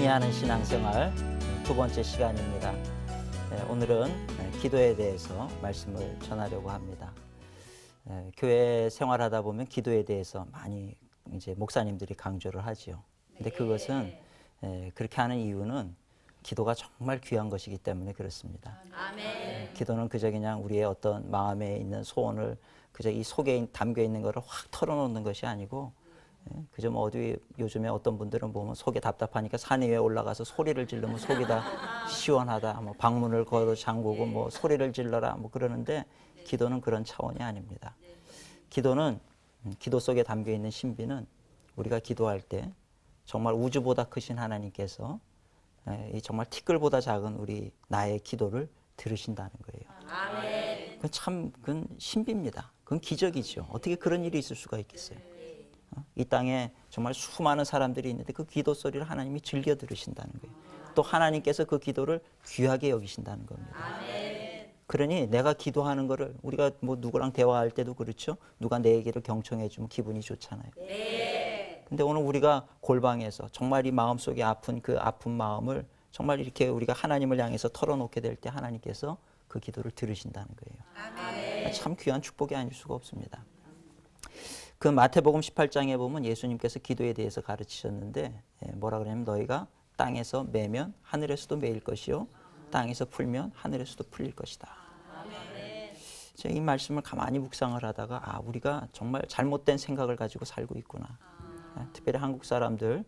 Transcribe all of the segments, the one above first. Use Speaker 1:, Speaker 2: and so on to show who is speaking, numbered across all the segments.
Speaker 1: 승리하는 신앙생활 두 번째 시간입니다. 오늘은 기도에 대해서 말씀을 전하려고 합니다. 교회 생활하다 보면 기도에 대해서 많이 이제 목사님들이 강조를 하지요. 근데 그것은 그렇게 하는 이유는 기도가 정말 귀한 것이기 때문에 그렇습니다. 기도는 그저 그냥 우리의 어떤 마음에 있는 소원을 그저 이 속에 담겨 있는 것을 확 털어놓는 것이 아니고, 그저 뭐 어디 요즘에 어떤 분들은 보면 속에 답답하니까 산 위에 올라가서 소리를 지르면 속이 다 시원하다, 뭐 방문을 걸어 잠그고 뭐 소리를 질러라 뭐 그러는데, 기도는 그런 차원이 아닙니다. 기도는 기도 속에 담겨 있는 신비는 우리가 기도할 때 정말 우주보다 크신 하나님께서 이 정말 티끌보다 작은 우리 나의 기도를 들으신다는 거예요. 그건 참 그건 신비입니다. 그건 기적이죠. 어떻게 그런 일이 있을 수가 있겠어요? 이 땅에 정말 수많은 사람들이 있는데 그 기도 소리를 하나님이 즐겨 들으신다는 거예요. 또 하나님께서 그 기도를 귀하게 여기신다는 겁니다. 그러니 내가 기도하는 거를 우리가 뭐 누구랑 대화할 때도 그렇죠. 누가 내 얘기를 경청해 주면 기분이 좋잖아요. 근데 오늘 우리가 골방에서 정말 이 마음속에 아픈 그 아픈 마음을 정말 이렇게 우리가 하나님을 향해서 털어놓게 될 때 하나님께서 그 기도를 들으신다는 거예요. 참 귀한 축복이 아닐 수가 없습니다. 그 마태복음 18장에 보면 예수님께서 기도에 대해서 가르치셨는데 뭐라 그러냐면 너희가 땅에서 매면 하늘에서도 매일 것이요 땅에서 풀면 하늘에서도 풀릴 것이다. 제가 이 말씀을 가만히 묵상을 하다가 우리가 정말 잘못된 생각을 가지고 살고 있구나. 특별히 한국 사람들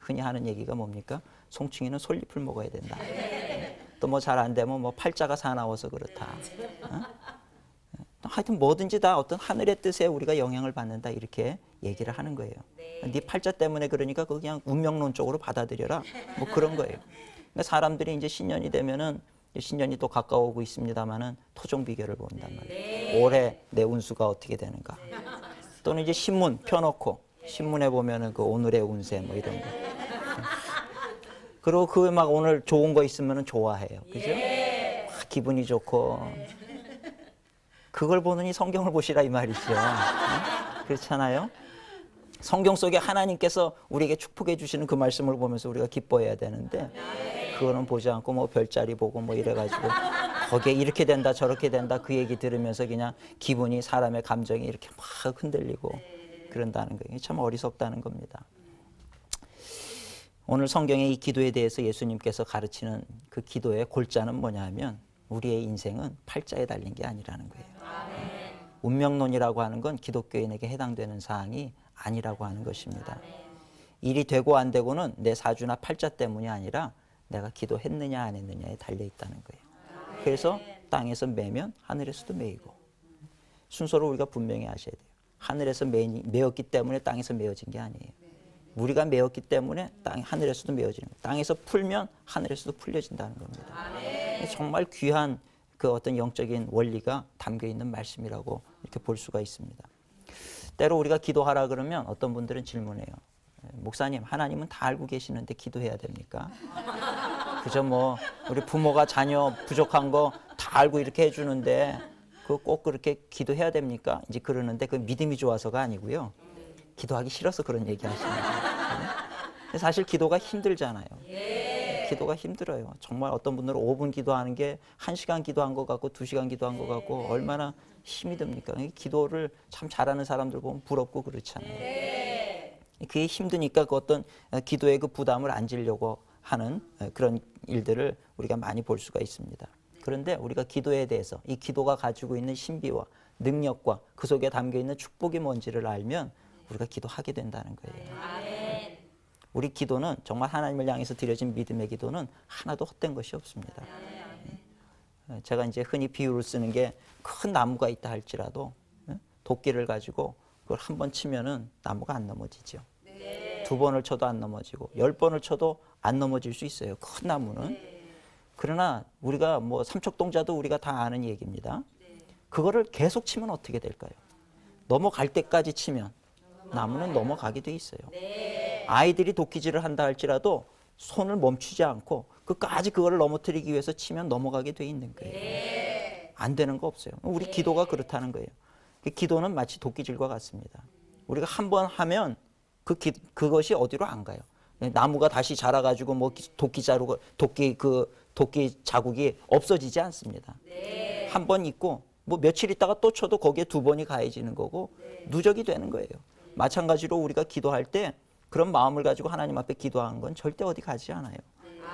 Speaker 1: 흔히 하는 얘기가 뭡니까? 송충이는 솔잎을 먹어야 된다. 또 뭐 잘 안 되면 뭐 팔자가 사나워서 그렇다. 하여튼 뭐든지 다 어떤 하늘의 뜻에 우리가 영향을 받는다 이렇게 얘기를 하는 거예요. 네 팔자 때문에 그러니까 그거 그냥 운명론적으로 받아들여라 뭐 그런 거예요. 그러니까 사람들이 이제 신년이 되면은 신년이 또 가까워오고 있습니다만은 토종 비결을 본단 말이에요. 올해 내 운수가 어떻게 되는가. 또는 이제 신문 펴놓고 신문에 보면은 그 오늘의 운세 뭐 이런 거. 그리고 그 막 오늘 좋은 거 있으면은 좋아해요. 그죠? 막 기분이 좋고. 그걸 보느니 성경을 보시라 이 말이죠. 그렇잖아요? 성경 속에 하나님께서 우리에게 축복해 주시는 그 말씀을 보면서 우리가 기뻐해야 되는데 그거는 보지 않고 뭐 별자리 보고 뭐 이래가지고 거기에 이렇게 된다 저렇게 된다 그 얘기 들으면서 그냥 기분이 사람의 감정이 이렇게 막 흔들리고 그런다는 거예요. 참 어리석다는 겁니다. 오늘 성경의 이 기도에 대해서 예수님께서 가르치는 그 기도의 골자는 뭐냐면 우리의 인생은 팔자에 달린 게 아니라는 거예요. 운명론이라고 하는 건 기독교인에게 해당되는 사항이 아니라고 하는 것입니다. 일이 되고 안 되고는 내 사주나 팔자 때문이 아니라 내가 기도했느냐 안 했느냐에 달려 있다는 거예요. 그래서 땅에서 매면 하늘에서도 매이고 순서를 우리가 분명히 아셔야 돼요. 하늘에서 매었기 때문에 땅에서 매어진 게 아니에요. 우리가 매었기 때문에 하늘에서도 매어지는 거예요. 땅에서 풀면 하늘에서도 풀려진다는 겁니다. 정말 귀한 그 어떤 영적인 원리가 담겨 있는 말씀이라고 이렇게 볼 수가 있습니다. 때로 우리가 기도하라 그러면 어떤 분들은 질문해요. 목사님, 하나님은 다 알고 계시는데 기도해야 됩니까? 그저 뭐 우리 부모가 자녀 부족한 거 다 알고 이렇게 해주는데 그거 꼭 그렇게 기도해야 됩니까? 이제 그러는데 그 믿음이 좋아서가 아니고요. 기도하기 싫어서 그런 얘기 하시는 거예요. 사실 기도가 힘들잖아요. 기도가 힘들어요. 정말 어떤 분들은 5분 기도하는 게 1시간 기도한 것 같고 2시간 기도한 것 같고 얼마나 힘이 듭니까? 기도를 참 잘하는 사람들 보면 부럽고 그렇잖아요. 그게 힘드니까 그 어떤 기도의 그 부담을 안 지려고 하는 그런 일들을 우리가 많이 볼 수가 있습니다. 그런데 우리가 기도에 대해서 이 기도가 가지고 있는 신비와 능력과 그 속에 담겨 있는 축복이 뭔지를 알면 우리가 기도하게 된다는 거예요. 우리 기도는 정말 하나님을 향해서 드려진 믿음의 기도는 하나도 헛된 것이 없습니다. 제가 이제 흔히 비유를 쓰는 게 큰 나무가 있다 할지라도 도끼를 가지고 그걸 한 번 치면은 나무가 안 넘어지죠. 2번을 쳐도 안 넘어지고 10번을 쳐도 안 넘어질 수 있어요. 큰 나무는. 그러나 우리가 뭐 삼척동자도 우리가 다 아는 얘기입니다. 그거를 계속 치면 어떻게 될까요? 넘어갈 때까지 치면 나무는 넘어가게 돼 있어요. 아이들이 도끼질을 한다 할지라도 손을 멈추지 않고 끝까지 그거를 넘어뜨리기 위해서 치면 넘어가게 돼 있는 거예요. 안 되는 거 없어요. 우리 기도가 그렇다는 거예요. 기도는 마치 도끼질과 같습니다. 우리가 한 번 하면 그것이 어디로 안 가요. 나무가 다시 자라가지고 뭐 도끼 자루고 도끼 자국이 없어지지 않습니다. 한 번 있고 뭐 며칠 있다가 또 쳐도 거기에 두 번이 가해지는 거고 누적이 되는 거예요. 마찬가지로 우리가 기도할 때 그런 마음을 가지고 하나님 앞에 기도한 건 절대 어디 가지 않아요.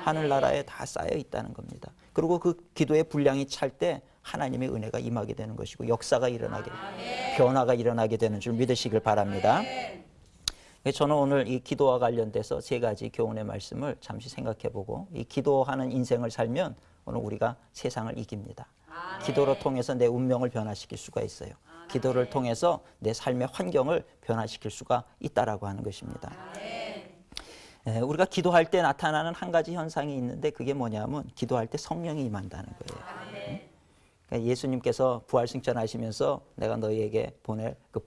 Speaker 1: 하늘나라에 다 쌓여 있다는 겁니다. 그리고 그 기도의 분량이 찰 때 하나님의 은혜가 임하게 되는 것이고 역사가 일어나게, 변화가 일어나게 되는 줄 믿으시길 바랍니다. 저는 오늘 이 기도와 관련돼서 세 가지 교훈의 말씀을 잠시 생각해보고, 이 기도하는 인생을 살면 오늘 우리가 세상을 이깁니다. 기도를 통해서 내 운명을 변화시킬 수가 있어요. 기도를 통해서 내 삶의 환경을 변화시킬 수가 있다라고 하는 것입니다. 우리가 기도할 때 나타나는 한 가지 현상이 있는데 그게 뭐냐면 기도할 때 성령이 임한다는 거예요. 그러니까 예수님께서 부활승천하시면서 내가 너희에게 보낼 그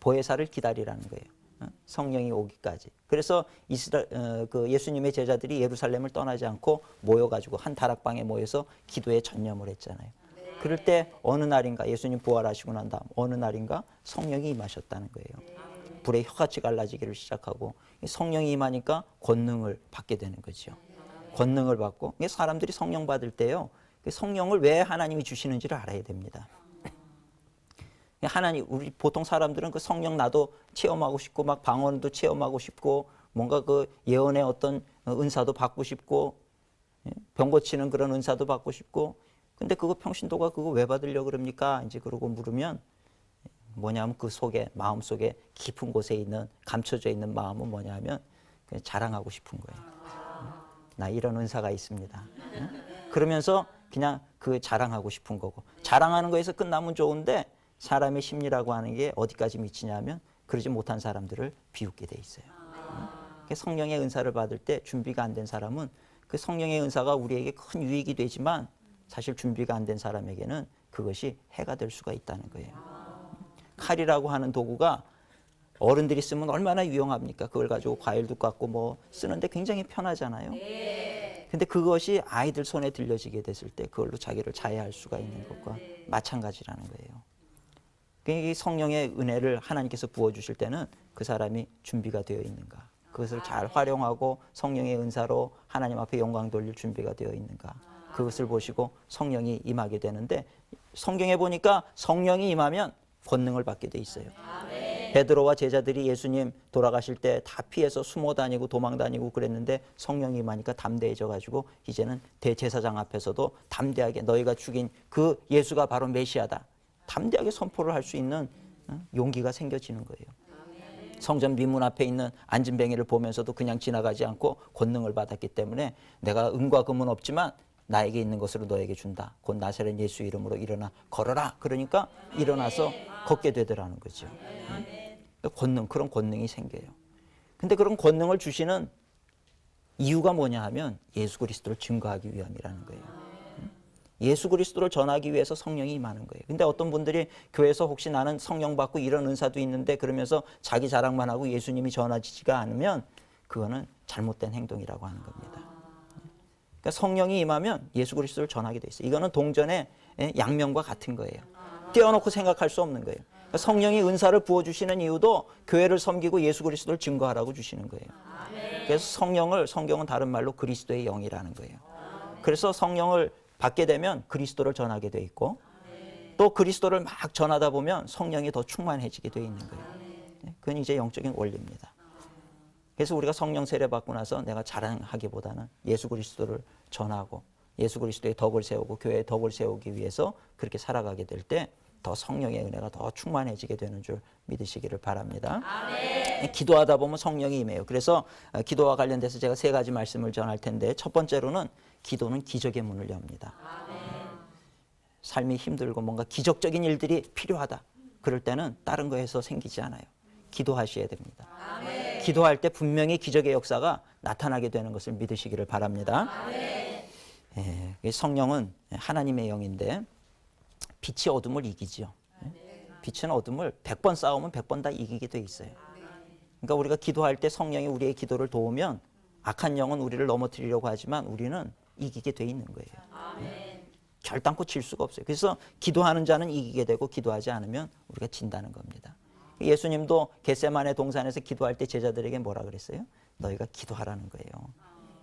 Speaker 1: 보혜사를 기다리라는 거예요. 성령이 오기까지. 그래서 예수님의 제자들이 예루살렘을 떠나지 않고 모여가지고 한 다락방에 모여서 기도에 전념을 했잖아요. 그럴 때 어느 날인가 예수님 부활하시고 난 다음 어느 날인가 성령이 임하셨다는 거예요. 불의 혀같이 갈라지기를 시작하고 성령이 임하니까 권능을 받게 되는 거죠. 권능을 받고 사람들이 성령 받을 때요. 성령을 왜 하나님이 주시는지를 알아야 됩니다. 하나님, 우리 보통 사람들은 그 성령 나도 체험하고 싶고 막 방언도 체험하고 싶고 뭔가 그 예언의 어떤 은사도 받고 싶고 병 고치는 그런 은사도 받고 싶고, 근데 그거 평신도가 그거 왜 받으려고 그럽니까? 이제 그러고 물으면 뭐냐면 그 속에, 마음 속에 깊은 곳에 있는 감춰져 있는 마음은 뭐냐면 그냥 자랑하고 싶은 거예요. 나 이런 은사가 있습니다. 그러면서 그냥 그 자랑하고 싶은 거고, 자랑하는 거에서 끝나면 좋은데 사람의 심리라고 하는 게 어디까지 미치냐면 그러지 못한 사람들을 비웃게 돼 있어요. 성령의 은사를 받을 때 준비가 안 된 사람은 그 성령의 은사가 우리에게 큰 유익이 되지만 사실 준비가 안 된 사람에게는 그것이 해가 될 수가 있다는 거예요. 칼이라고 하는 도구가 어른들이 쓰면 얼마나 유용합니까? 그걸 가지고 과일도 깎고 뭐 쓰는데 굉장히 편하잖아요. 근데 그것이 아이들 손에 들려지게 됐을 때 그걸로 자기를 자해할 수가 있는 것과 마찬가지라는 거예요. 이 성령의 은혜를 하나님께서 부어주실 때는 그 사람이 준비가 되어 있는가, 그것을 잘 활용하고 성령의 은사로 하나님 앞에 영광 돌릴 준비가 되어 있는가, 그것을 보시고 성령이 임하게 되는데, 성경에 보니까 성령이 임하면 권능을 받게 돼 있어요. 베드로와 제자들이 예수님 돌아가실 때 다 피해서 숨어 다니고 도망 다니고 그랬는데 성령이 임하니까 담대해져 가지고 이제는 대제사장 앞에서도 담대하게 너희가 죽인 그 예수가 바로 메시아다, 담대하게 선포를 할 수 있는 용기가 생겨지는 거예요. 성전 미문 앞에 있는 안진뱅이를 보면서도 그냥 지나가지 않고 권능을 받았기 때문에 내가 은과 금은 없지만 나에게 있는 것으로 너에게 준다. 곧 나사렛 예수 이름으로 일어나 걸어라. 그러니까 일어나서 걷게 되더라는 거죠. 권능, 그런 권능이 생겨요. 근데 그런 권능을 주시는 이유가 뭐냐 하면 예수 그리스도를 증거하기 위함이라는 거예요. 예수 그리스도를 전하기 위해서 성령이 임하는 거예요. 근데 어떤 분들이 교회에서 혹시 나는 성령 받고 이런 은사도 있는데 그러면서 자기 자랑만 하고 예수님이 전하지가 않으면 그거는 잘못된 행동이라고 하는 겁니다. 그러니까 성령이 임하면 예수 그리스도를 전하게 돼 있어요. 이거는 동전의 양면과 같은 거예요. 떼어놓고 생각할 수 없는 거예요. 그러니까 성령이 은사를 부어주시는 이유도 교회를 섬기고 예수 그리스도를 증거하라고 주시는 거예요. 그래서 성경은 다른 말로 그리스도의 영이라는 거예요. 그래서 성령을 받게 되면 그리스도를 전하게 돼 있고 또 그리스도를 막 전하다 보면 성령이 더 충만해지게 돼 있는 거예요. 그건 이제 영적인 원리입니다. 그래서 우리가 성령 세례 받고 나서 내가 자랑하기보다는 예수 그리스도를 전하고 예수 그리스도의 덕을 세우고 교회의 덕을 세우기 위해서 그렇게 살아가게 될 때 더 성령의 은혜가 더 충만해지게 되는 줄 믿으시기를 바랍니다. 아멘. 기도하다 보면 성령이 임해요. 그래서 기도와 관련돼서 제가 세 가지 말씀을 전할 텐데, 첫 번째로는 기도는 기적의 문을 엽니다. 아멘. 삶이 힘들고 뭔가 기적적인 일들이 필요하다. 그럴 때는 다른 거에서 생기지 않아요. 기도하셔야 됩니다. 아멘. 기도할 때 분명히 기적의 역사가 나타나게 되는 것을 믿으시기를 바랍니다. 아멘. 성령은 하나님의 영인데 빛이 어둠을 이기죠. 빛은 어둠을 100번 싸우면 100번 다 이기게 돼 있어요. 그러니까 우리가 기도할 때 성령이 우리의 기도를 도우면 악한 영은 우리를 넘어뜨리려고 하지만 우리는 이기게 돼 있는 거예요. 결단코 질 수가 없어요. 그래서 기도하는 자는 이기게 되고 기도하지 않으면 우리가 진다는 겁니다. 예수님도 겟세마네 동산에서 기도할 때 제자들에게 뭐라 그랬어요? 너희가 기도하라는 거예요.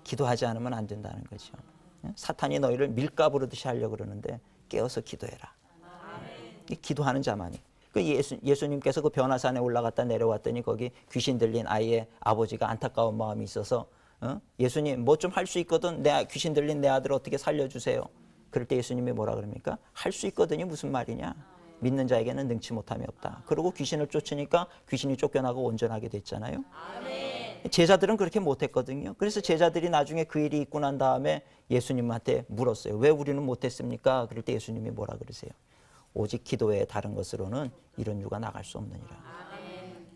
Speaker 1: 기도하지 않으면 안 된다는 거죠. 사탄이 너희를 밀가부르 듯이 하려고 그러는데 깨어서 기도해라. 기도하는 자만이. 예수님께서 그 변화산에 올라갔다 내려왔더니 거기 귀신 들린 아이의 아버지가 안타까운 마음이 있어서 예수님 뭐 좀 할 수 있거든, 내 귀신 들린 내 아들 어떻게 살려주세요. 그럴 때 예수님이 뭐라 그럽니까? 할 수 있거든이 무슨 말이냐. 믿는 자에게는 능치 못함이 없다. 그리고 귀신을 쫓으니까 귀신이 쫓겨나고 온전하게 됐잖아요. 제자들은 그렇게 못했거든요. 그래서 제자들이 나중에 그 일이 있고 난 다음에 예수님한테 물었어요. 왜 우리는 못했습니까? 그럴 때 예수님이 뭐라 그러세요? 오직 기도 외에 다른 것으로는 이런 유가 나갈 수 없느니라.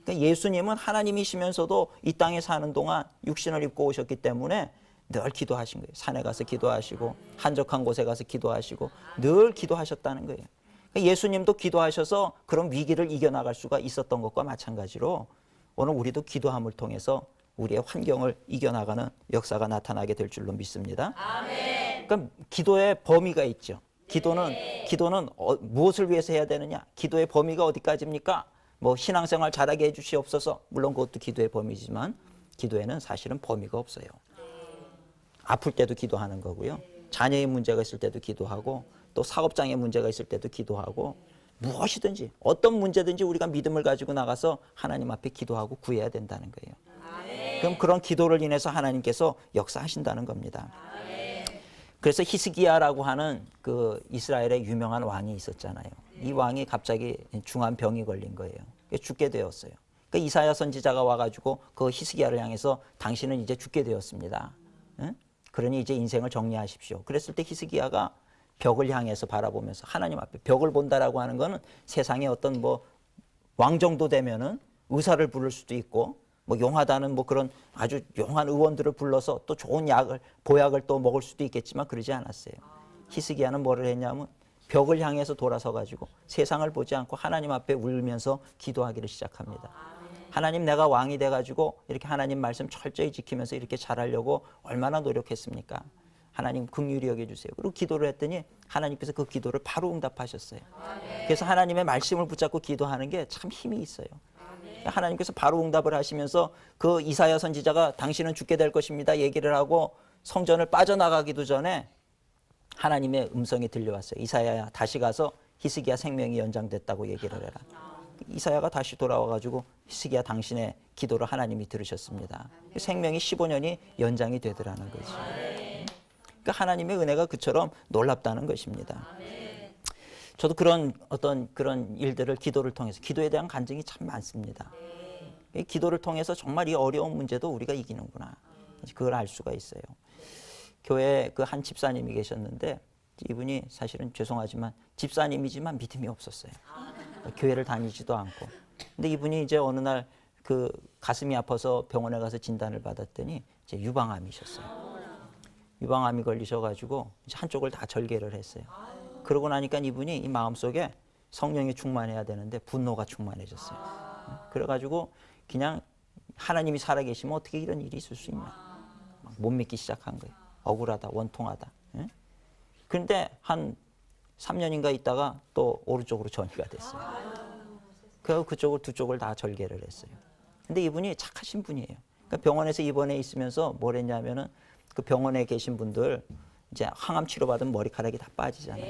Speaker 1: 그러니까 예수님은 하나님이시면서도 이 땅에 사는 동안 육신을 입고 오셨기 때문에 늘 기도하신 거예요. 산에 가서 기도하시고 한적한 곳에 가서 기도하시고 늘 기도하셨다는 거예요. 그러니까 예수님도 기도하셔서 그런 위기를 이겨나갈 수가 있었던 것과 마찬가지로 오늘 우리도 기도함을 통해서 우리의 환경을 이겨나가는 역사가 나타나게 될 줄로 믿습니다. 아멘. 그러니까 기도의 범위가 있죠. 기도는 무엇을 위해서 해야 되느냐? 기도의 범위가 어디까지입니까? 뭐 신앙생활 잘하게 해주시옵소서. 물론 그것도 기도의 범위지만 기도에는 사실은 범위가 없어요. 아플 때도 기도하는 거고요. 자녀의 문제가 있을 때도 기도하고 또 사업장에 문제가 있을 때도 기도하고 무엇이든지 어떤 문제든지 우리가 믿음을 가지고 나가서 하나님 앞에 기도하고 구해야 된다는 거예요. 그럼 그런 기도를 인해서 하나님께서 역사하신다는 겁니다. 그래서 히스기야라고 하는 그 이스라엘의 유명한 왕이 있었잖아요. 이 왕이 갑자기 중한 병이 걸린 거예요. 죽게 되었어요. 그러니까 이사야 선지자가 와가지고 그 히스기야를 향해서 당신은 이제 죽게 되었습니다. 그러니 이제 인생을 정리하십시오. 그랬을 때 히스기야가 벽을 향해서 바라보면서 하나님 앞에 벽을 본다라고 하는 거는 세상에 어떤 뭐 왕 정도 되면은 의사를 부를 수도 있고 뭐 용하다는 뭐 그런 아주 용한 의원들을 불러서 또 좋은 보약을 또 먹을 수도 있겠지만 그러지 않았어요. 히스기야는 뭐를 했냐면 벽을 향해서 돌아서 가지고 세상을 보지 않고 하나님 앞에 울면서 기도하기를 시작합니다. 하나님, 내가 왕이 돼 가지고 이렇게 하나님 말씀 철저히 지키면서 이렇게 잘하려고 얼마나 노력했습니까? 하나님 긍휼히 여겨주세요. 그리고 기도를 했더니 하나님께서 그 기도를 바로 응답하셨어요. 그래서 하나님의 말씀을 붙잡고 기도하는 게 참 힘이 있어요. 하나님께서 바로 응답을 하시면서 그 이사야 선지자가 당신은 죽게 될 것입니다 얘기를 하고 성전을 빠져나가기도 전에 하나님의 음성이 들려왔어요. 이사야야, 다시 가서 히스기야 생명이 연장됐다고 얘기를 해라. 이사야가 다시 돌아와가지고 히스기야, 당신의 기도를 하나님이 들으셨습니다. 생명이 15년이 연장이 되더라는 거죠. 그러니까 하나님의 은혜가 그처럼 놀랍다는 것입니다. 저도 그런 일들을 기도를 통해서, 기도에 대한 간증이 참 많습니다. 이 기도를 통해서 정말 이 어려운 문제도 우리가 이기는구나, 그걸 알 수가 있어요. 교회에 그 한 집사님이 계셨는데 이분이 사실은 죄송하지만 집사님이지만 믿음이 없었어요. 교회를 다니지도 않고. 근데 이분이 이제 어느 날 그 가슴이 아파서 병원에 가서 진단을 받았더니 이제 유방암이셨어요. 유방암이 걸리셔가지고 이제 한쪽을 다 절개를 했어요. 그러고 나니까 이분이 이 마음속에 성령이 충만해야 되는데 분노가 충만해졌어요. 그래가지고 그냥 하나님이 살아계시면 어떻게 이런 일이 있을 수 있냐, 막 못 믿기 시작한 거예요. 억울하다, 원통하다. 그런데 한 3년인가 있다가 또 오른쪽으로 전이가 됐어요. 그래서 두 쪽을 다 절개를 했어요. 근데 이분이 착하신 분이에요. 그러니까 병원에서 입원해 있으면서 뭘 했냐면은 그 병원에 계신 분들 이제 항암 치료받으면 머리카락이 다 빠지잖아요.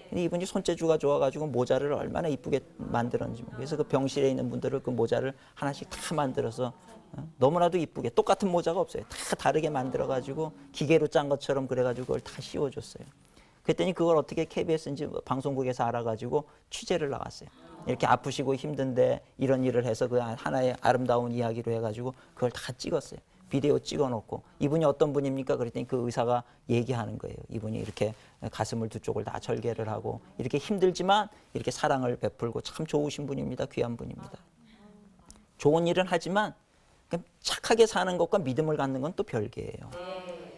Speaker 1: 근데 이분이 손재주가 좋아가지고 모자를 얼마나 이쁘게 만들었는지. 그래서 그 병실에 있는 분들을 그 모자를 하나씩 다 만들어서 너무나도 이쁘게, 똑같은 모자가 없어요. 다 다르게 만들어가지고 기계로 짠 것처럼 그래가지고 그걸 다 씌워줬어요. 그랬더니 그걸 어떻게 KBS인지 방송국에서 알아가지고 취재를 나갔어요. 이렇게 아프시고 힘든데 이런 일을 해서 그 하나의 아름다운 이야기로 해가지고 그걸 다 찍었어요. 비디오 찍어놓고. 이분이 어떤 분입니까? 그랬더니 그 의사가 얘기하는 거예요. 이분이 이렇게 가슴을 두 쪽을 다 절개를 하고 이렇게 힘들지만 이렇게 사랑을 베풀고 참 좋으신 분입니다. 귀한 분입니다. 좋은 일은 하지만 착하게 사는 것과 믿음을 갖는 건 또 별개예요.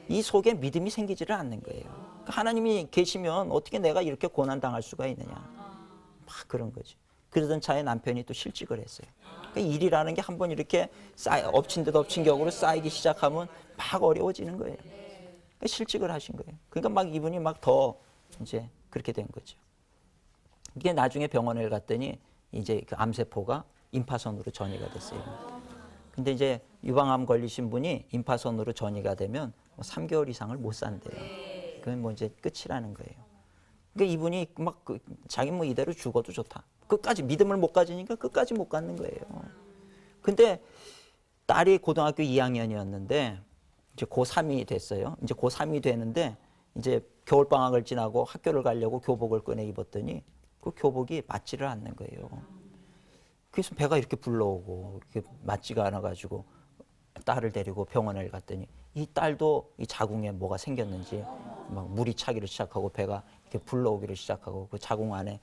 Speaker 1: 이 속에 믿음이 생기지를 않는 거예요. 그러니까 하나님이 계시면 어떻게 내가 이렇게 고난당할 수가 있느냐, 막 그런 거죠. 그러던 차에 남편이 또 실직을 했어요. 그러니까 일이라는 게 한번 이렇게 엎친 데 덮친 격으로 쌓이기 시작하면 막 어려워지는 거예요. 그러니까 실직을 하신 거예요. 그러니까 막 이분이 막 더 이제 그렇게 된 거죠. 이게 나중에 병원에 갔더니 이제 그 암세포가 임파선으로 전이가 됐어요. 근데 이제 유방암 걸리신 분이 임파선으로 전이가 되면 3개월 이상을 못 산대요. 그건 뭐 이제 끝이라는 거예요. 그러니까 이분이 막 자기 뭐 이대로 죽어도 좋다. 끝까지 믿음을 못 가지니까 끝까지 못 갖는 거예요. 근데 딸이 고등학교 2학년이었는데 이제 고3이 됐어요. 이제 고3이 되는데 이제 겨울방학을 지나고 학교를 가려고 교복을 꺼내 입었더니 그 교복이 맞지를 않는 거예요. 그래서 배가 이렇게 불러오고 이렇게 맞지가 않아가지고 딸을 데리고 병원에 갔더니 이 딸도 이 자궁에 뭐가 생겼는지 막 물이 차기를 시작하고 배가 이렇게 불러오기를 시작하고 그 자궁 안에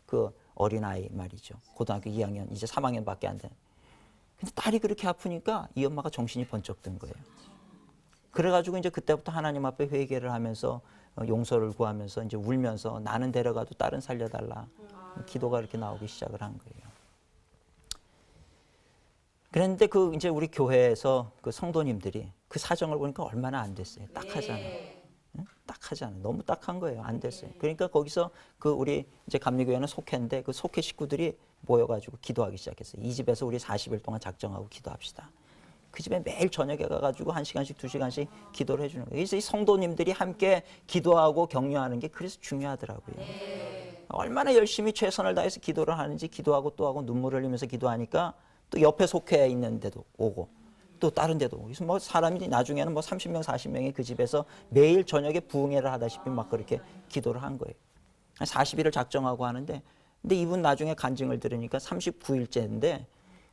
Speaker 1: 그 어린아이 말이죠. 고등학교 2학년 이제 3학년밖에 안 돼. 근데 딸이 그렇게 아프니까 이 엄마가 정신이 번쩍 든 거예요. 그래가지고 이제 그때부터 하나님 앞에 회개를 하면서 용서를 구하면서 이제 울면서 나는 데려가도 딸은 살려달라. 기도가 이렇게 나오기 시작을 한 거예요. 그런데 그 이제 우리 교회에서 그 성도님들이 그 사정을 보니까 얼마나 안 됐어요. 딱하잖아요. 딱하잖아요. 너무 딱한 거예요. 안 됐어요. 그러니까 거기서 그 우리 이제 감리교회는 속회인데 그 속회 식구들이 모여가지고 기도하기 시작했어요. 이 집에서 우리 40일 동안 작정하고 기도합시다. 그 집에 매일 저녁에 가가지고 1시간씩 2시간씩 기도를 해주는 거예요. 그래서 이 성도님들이 함께 기도하고 격려하는 게 그래서 중요하더라고요. 얼마나 열심히 최선을 다해서 기도를 하는지 기도하고 또 하고 눈물을 흘리면서 기도하니까 또 옆에 속회에 있는 데도 오고 또 다른 데도 오고 그래서 뭐 사람이 나중에는 뭐 30명 40명이 그 집에서 매일 저녁에 부흥회를 하다시피 막 그렇게 기도를 한 거예요. 40일을 작정하고 하는데 근데 이분 나중에 간증을 들으니까 39일째인데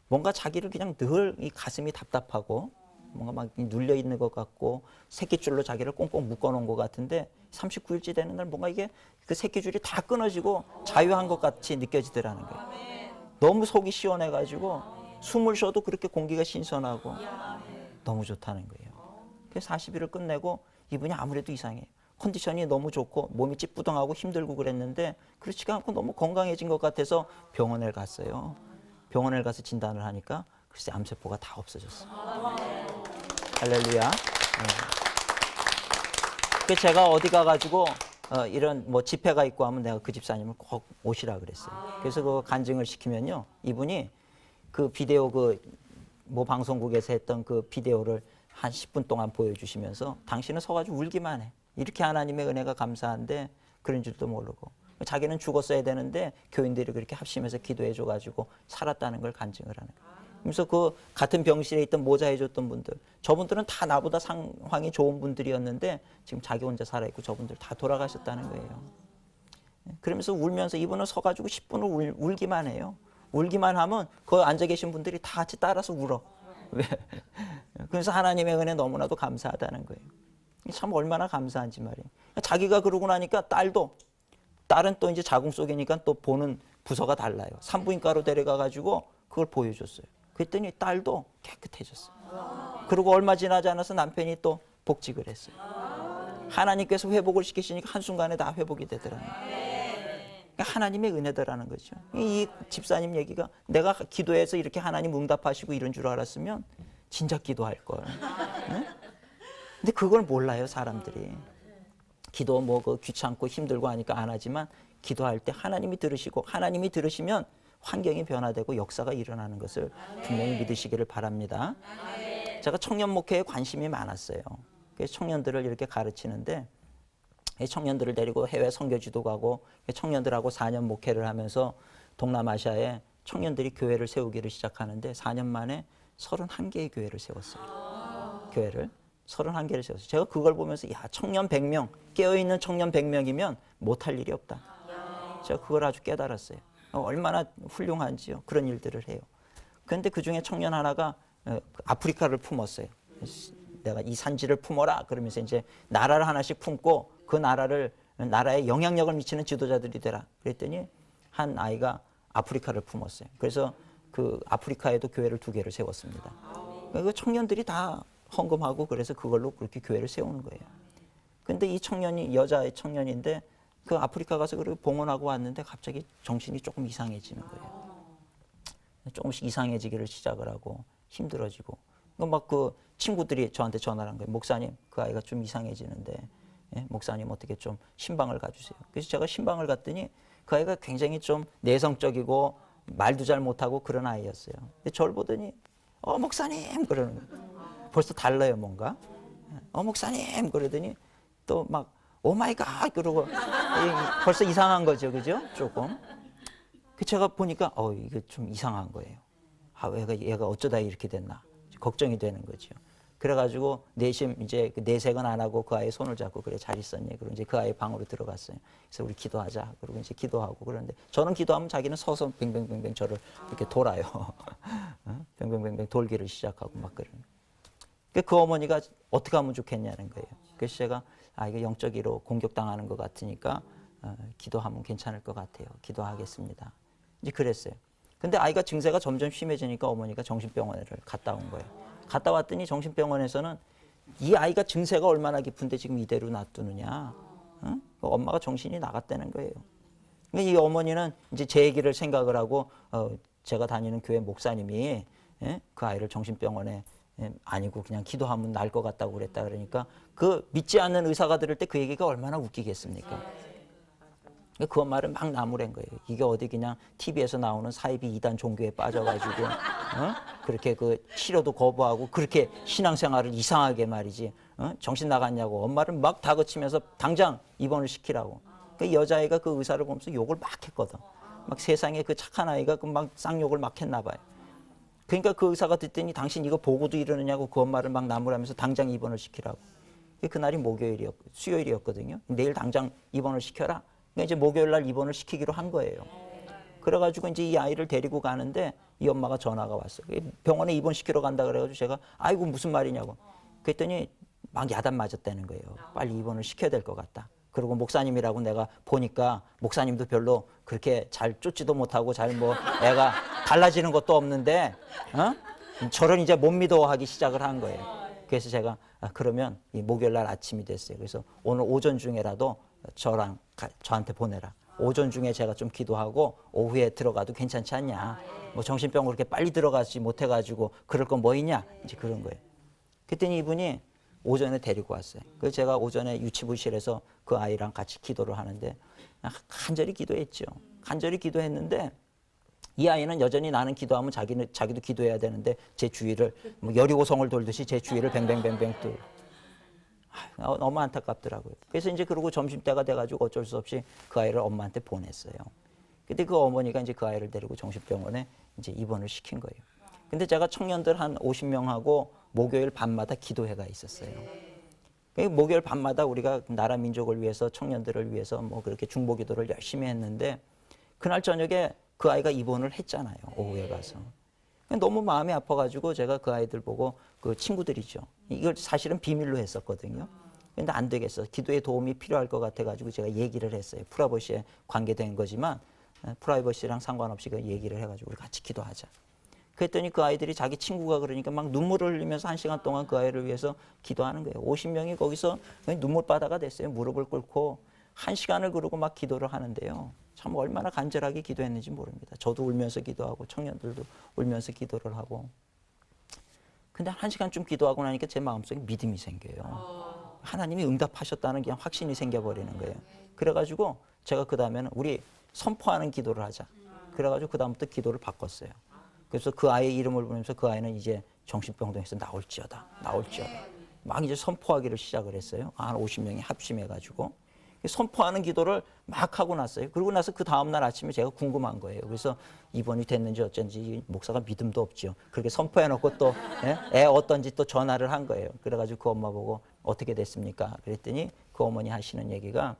Speaker 1: 뭔가 자기를 그냥 늘 이 가슴이 답답하고 뭔가 막 눌려 있는 것 같고 새끼줄로 자기를 꽁꽁 묶어 놓은 것 같은데 39일째 되는 날 뭔가 이게 그 새끼줄이 다 끊어지고 자유한 것 같이 느껴지더라는 거예요. 너무 속이 시원해가지고 숨을 쉬어도 그렇게 공기가 신선하고 너무 좋다는 거예요. 그래서 40일을 끝내고 이분이 아무래도 이상해요. 컨디션이 너무 좋고 몸이 찌뿌둥하고 힘들고 그랬는데 그렇지가 않고 너무 건강해진 것 같아서 병원에 갔어요. 병원에 가서 진단을 하니까 글쎄 암세포가 다 없어졌어요. 할렐루야. 그래서 제가 어디 가가지고 이런 뭐 집회가 있고 하면 내가 그 집사님을 꼭 오시라 그랬어요. 그래서 그 간증을 시키면요, 이분이 그 비디오 그 뭐 방송국에서 했던 그 비디오를 한 10분 동안 보여주시면서 당신은 서가지고 울기만 해. 이렇게 하나님의 은혜가 감사한데 그런 줄도 모르고 자기는 죽었어야 되는데 교인들이 그렇게 합심해서 기도해줘가지고 살았다는 걸 간증을 하는 거예요. 그래서 그 같은 병실에 있던 모자해줬던 분들, 저분들은 다 나보다 상황이 좋은 분들이었는데 지금 자기 혼자 살아있고 저분들 다 돌아가셨다는 거예요. 그러면서 울면서 이분은 서가지고 10분을 울기만 해요. 울기만 하면 그 앉아 계신 분들이 다 같이 따라서 울어. 왜? 그래서 하나님의 은혜 너무나도 감사하다는 거예요. 참 얼마나 감사한지 말이에요. 자기가 그러고 나니까 딸은 또 이제 자궁 속이니까 또 보는 부서가 달라요. 산부인과로 데려가가지고 그걸 보여줬어요. 그랬더니 딸도 깨끗해졌어요. 그리고 얼마 지나지 않아서 남편이 또 복직을 했어요. 하나님께서 회복을 시키시니까 한순간에 다 회복이 되더라고요. 하나님의 은혜더라는 거죠. 이 집사님 얘기가 내가 기도해서 이렇게 하나님 응답하시고 이런 줄 알았으면 진작 기도할 걸. 네? 근데 그걸 몰라요, 사람들이. 기도 뭐 그 귀찮고 힘들고 하니까 안 하지만 기도할 때 하나님이 들으시고 하나님이 들으시면 환경이 변화되고 역사가 일어나는 것을 분명히 믿으시기를 바랍니다. 제가 청년 목회에 관심이 많았어요. 그래서 청년들을 이렇게 가르치는데 청년들을 데리고 해외 선교지도 가고 청년들하고 4년 목회를 하면서 동남아시아에 청년들이 교회를 세우기를 시작하는데 4년 만에 31개의 교회를 세웠어요. 교회를 31개를 세웠어요. 제가 그걸 보면서 야, 청년 100명, 깨어있는 청년 100명이면 못할 일이 없다. 제가 그걸 아주 깨달았어요. 얼마나 훌륭한지요. 그런 일들을 해요. 그런데 그중에 청년 하나가 아프리카를 품었어요. 내가 이 산지를 품어라 그러면서 이제 나라를 하나씩 품고 그 나라에 영향력을 미치는 지도자들이 되라. 그랬더니 한 아이가 아프리카를 품었어요. 그래서 그 아프리카에도 교회를 2개를 세웠습니다. 그 청년들이 다 헌금하고 그래서 그걸로 그렇게 교회를 세우는 거예요. 근데 이 청년이 여자 청년인데 그 아프리카 가서 그렇게 봉헌하고 왔는데 갑자기 정신이 조금 이상해지는 거예요. 조금씩 이상해지기를 시작을 하고 힘들어지고 막 그 친구들이 저한테 전화를 한 거예요. 목사님, 그 아이가 좀 이상해지는데 목사님 어떻게 좀 신방을 가주세요. 그래서 제가 신방을 갔더니 그 아이가 굉장히 좀 내성적이고 말도 잘 못하고 그런 아이였어요. 근데 저를 보더니 목사님 그러는 거예요. 벌써 달라요 뭔가. 목사님 그러더니 또 막 오마이갓 그러고 벌써 이상한 거죠, 그죠? 조금. 그 제가 보니까 이게 좀 이상한 거예요. 얘가 어쩌다 이렇게 됐나 걱정이 되는 거죠. 그래가지고 내심 이제 내색은 안 하고 그 아이 손을 잡고 그래 잘 있었니? 그리고 이제 그 아이 방으로 들어갔어요. 그래서 우리 기도하자. 그리고 이제 기도하고 그러는데 저는 기도하면 자기는 서서 뱅뱅뱅뱅 저를 이렇게 돌아요. 뱅뱅뱅뱅 돌기를 시작하고 막 그러는. 그 어머니가 어떻게 하면 좋겠냐는 거예요. 그래서 제가 이거 영적으로 공격당하는 것 같으니까 기도하면 괜찮을 것 같아요. 기도하겠습니다. 이제 그랬어요. 근데 아이가 증세가 점점 심해지니까 어머니가 정신병원을 갔다 온 거예요. 갔다 왔더니 정신병원에서는 이 아이가 증세가 얼마나 깊은데 지금 이대로 놔두느냐. 엄마가 정신이 나갔다는 거예요. 이 어머니는 이제 제 얘기를 생각을 하고 제가 다니는 교회 목사님이 그 아이를 정신병원에 아니고 그냥 기도하면 날 것 같다고 그랬다 그러니까 그 믿지 않는 의사가 들을 때 그 얘기가 얼마나 웃기겠습니까? 그 말을 막 나무란 거예요. 이게 어디 그냥 TV에서 나오는 사이비 2단 종교에 빠져가지고 그렇게 그 치료도 거부하고 그렇게 신앙생활을 이상하게 말이지 정신 나갔냐고 엄마를 막 다그치면서 당장 입원을 시키라고. 그 여자아이가 그 의사를 보면서 욕을 막 했거든. 막 세상에 그 착한 아이가 그 막 쌍욕을 막 했나 봐요. 그러니까 그 의사가 듣더니 당신 이거 보고도 이러느냐고 그 엄마를 막 나무라면서 당장 입원을 시키라고. 그날이 수요일이었거든요. 내일 당장 입원을 시켜라. 그러니까 이제 목요일 날 입원을 시키기로 한 거예요. 그래가지고 이제 이 아이를 데리고 가는데 이 엄마가 전화가 왔어요. 병원에 입원시키러 간다 그래가지고 제가 아이고 무슨 말이냐고. 그랬더니 막 야단 맞았다는 거예요. 빨리 입원을 시켜야 될 것 같다. 그리고 목사님이라고 내가 보니까 목사님도 별로 그렇게 잘 쫓지도 못하고 잘 뭐 애가 달라지는 것도 없는데 저를 이제 못 믿어하기 시작을 한 거예요. 그래서 제가 그러면 이 목요일 날 아침이 됐어요. 그래서 오늘 오전 중에라도 저한테 보내라. 오전 중에 제가 좀 기도하고 오후에 들어가도 괜찮지 않냐. 뭐 정신병으로 그렇게 빨리 들어가지 못해가지고 그럴 건 뭐 있냐. 이제 그런 거예요. 그랬더니 이분이 오전에 데리고 왔어요. 그래서 제가 오전에 유치부실에서 그 아이랑 같이 기도를 하는데 간절히 기도했죠. 간절히 기도했는데 이 아이는 여전히 나는 기도하면 자기도 기도해야 되는데 제 주위를 뭐 여리고성을 돌듯이 제 주위를 뱅뱅뱅뱅 또 너무 안타깝더라고요. 그래서 이제 그러고 점심때가 돼가지고 어쩔 수 없이 그 아이를 엄마한테 보냈어요. 근데 그 어머니가 이제 그 아이를 데리고 정신병원에 이제 입원을 시킨 거예요. 근데 제가 청년들 한 50명하고 목요일 밤마다 기도회가 있었어요. 목요일 밤마다 우리가 나라 민족을 위해서 청년들을 위해서 뭐 그렇게 중보 기도를 열심히 했는데 그날 저녁에 그 아이가 입원을 했잖아요. 오후에 가서. 너무 마음이 아파가지고 제가 그 아이들 보고 그 친구들이죠. 이걸 사실은 비밀로 했었거든요. 근데 안 되겠어. 기도에 도움이 필요할 것 같아가지고 제가 얘기를 했어요. 프라이버시에 관계된 거지만 프라이버시랑 상관없이 그 얘기를 해가지고 우리 같이 기도하자. 그랬더니 그 아이들이 자기 친구가 그러니까 막 눈물을 흘리면서 1시간 동안 그 아이를 위해서 기도하는 거예요. 50명이 거기서 눈물바다가 됐어요. 무릎을 꿇고 1시간을 그러고 막 기도를 하는데요. 참 얼마나 간절하게 기도했는지 모릅니다. 저도 울면서 기도하고 청년들도 울면서 기도를 하고. 근데 1시간쯤 기도하고 나니까 제 마음속에 믿음이 생겨요. 하나님이 응답하셨다는 그냥 확신이 생겨버리는 거예요. 그래가지고 제가 그 다음에는 우리 선포하는 기도를 하자. 그래가지고 그 다음부터 기도를 바꿨어요. 그래서 그 아이의 이름을 부르면서 그 아이는 이제 정신병동에서 나올지어다. 막 이제 선포하기를 시작을 했어요. 한 50명이 합심해가지고. 선포하는 기도를 막 하고 났어요. 그러고 나서 그 다음날 아침에 제가 궁금한 거예요. 그래서 입원이 됐는지 어쩐지 목사가 믿음도 없죠. 그렇게 선포해놓고 또 애 어떤지 또 전화를 한 거예요. 그래가지고 그 엄마 보고 어떻게 됐습니까? 그랬더니 그 어머니 하시는 얘기가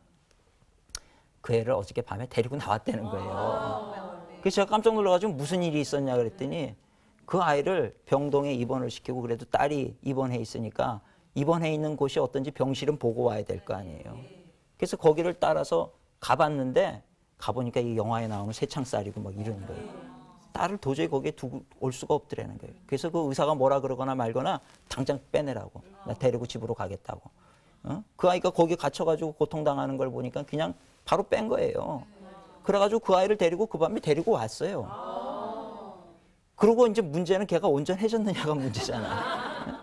Speaker 1: 그 애를 어저께 밤에 데리고 나왔다는 거예요. 그래서 제가 깜짝 놀라가지고 무슨 일이 있었냐 그랬더니 그 아이를 병동에 입원을 시키고 그래도 딸이 입원해 있으니까 입원해 있는 곳이 어떤지 병실은 보고 와야 될 거 아니에요. 그래서 거기를 따라서 가봤는데 가보니까 이 영화에 나오는 새창살이고 막 이러는 거예요. 딸을 도저히 거기에 두고 올 수가 없더라는 거예요. 그래서 그 의사가 뭐라 그러거나 말거나 당장 빼내라고. 나 데리고 집으로 가겠다고. 그 아이가 거기 갇혀가지고 고통당하는 걸 보니까 그냥 바로 뺀 거예요. 그래가지고 그 아이를 데리고 그 밤에 데리고 왔어요. 그리고 이제 문제는 걔가 온전해졌느냐가 문제잖아요.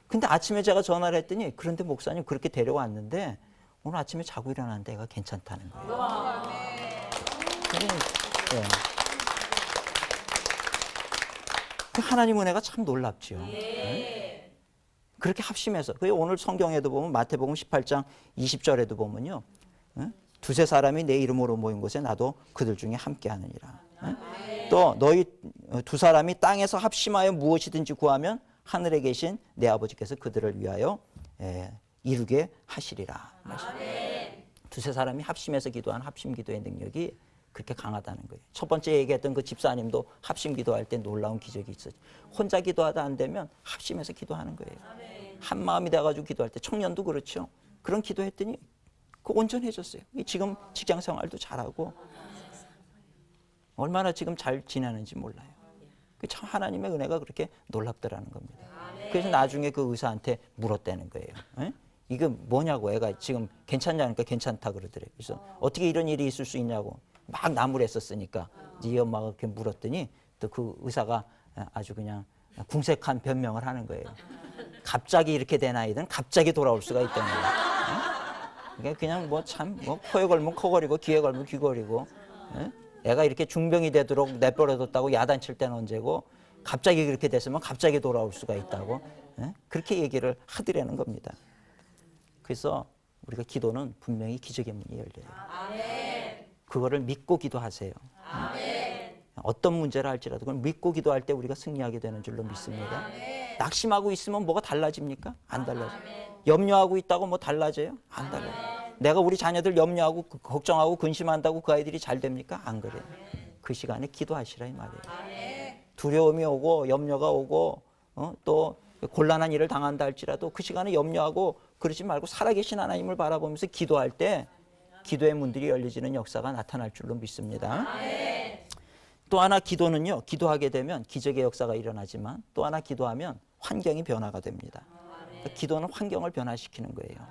Speaker 1: 근데 아침에 제가 전화를 했더니 그런데 목사님 그렇게 데려왔는데 오늘 아침에 자고 일어났는데 애가 괜찮다는 거예요. 하나님 은혜가 참 놀랍죠. 네? 그렇게 합심해서. 오늘 성경에도 보면 마태복음 18장 20절에도 보면요. 두세 사람이 내 이름으로 모인 곳에 나도 그들 중에 함께 하느니라. 또 너희 두 사람이 땅에서 합심하여 무엇이든지 구하면 하늘에 계신 내 아버지께서 그들을 위하여 이루게 하시리라. 두세 사람이 합심해서 기도한 합심 기도의 능력이 그렇게 강하다는 거예요. 첫 번째 얘기했던 그 집사님도 합심 기도할 때 놀라운 기적이 있었죠. 혼자 기도하다 안 되면 합심해서 기도하는 거예요. 한 마음이 돼가지고 기도할 때 청년도 그렇죠. 그런 기도했더니 그 온전해졌어요. 지금 직장 생활도 잘하고 얼마나 지금 잘 지내는지 몰라요. 참 하나님의 은혜가 그렇게 놀랍더라는 겁니다. 그래서 나중에 그 의사한테 물었다는 거예요. 에? 이거 뭐냐고. 애가 지금 괜찮냐니까 괜찮다 그러더래요. 그래서 어떻게 이런 일이 있을 수 있냐고 막 나무랬었으니까 이 엄마가 그렇게 물었더니 또 그 의사가 아주 그냥 궁색한 변명을 하는 거예요. 갑자기 이렇게 된 아이들은 갑자기 돌아올 수가 있다는 거예요. 그냥 뭐 참 뭐 코에 걸면 코걸이고 귀에 걸면 귀걸이고 애가 이렇게 중병이 되도록 내버려뒀다고 야단칠 때는 언제고 갑자기 그렇게 됐으면 갑자기 돌아올 수가 있다고 그렇게 얘기를 하더라는 겁니다. 그래서 우리가 기도는 분명히 기적의 문이 열려요. 그거를 믿고 기도하세요. 어떤 문제를 할지라도 그걸 믿고 기도할 때 우리가 승리하게 되는 줄로 믿습니다. 낙심하고 있으면 뭐가 달라집니까? 안 달라져요. 염려하고 있다고 뭐 달라져요? 안 달라요. 내가 우리 자녀들 염려하고 걱정하고 근심한다고 그 아이들이 잘 됩니까? 안 그래요. 그 시간에 기도하시라 이 말이에요. 두려움이 오고 염려가 오고 또 곤란한 일을 당한다 할지라도 그 시간에 염려하고 그러지 말고 살아계신 하나님을 바라보면서 기도할 때 기도의 문들이 열리지는 역사가 나타날 줄로 믿습니다. 또 하나 기도는요. 기도하게 되면 기적의 역사가 일어나지만 또 하나 기도하면 환경이 변화가 됩니다. 그러니까 기도는 환경을 변화시키는 거예요.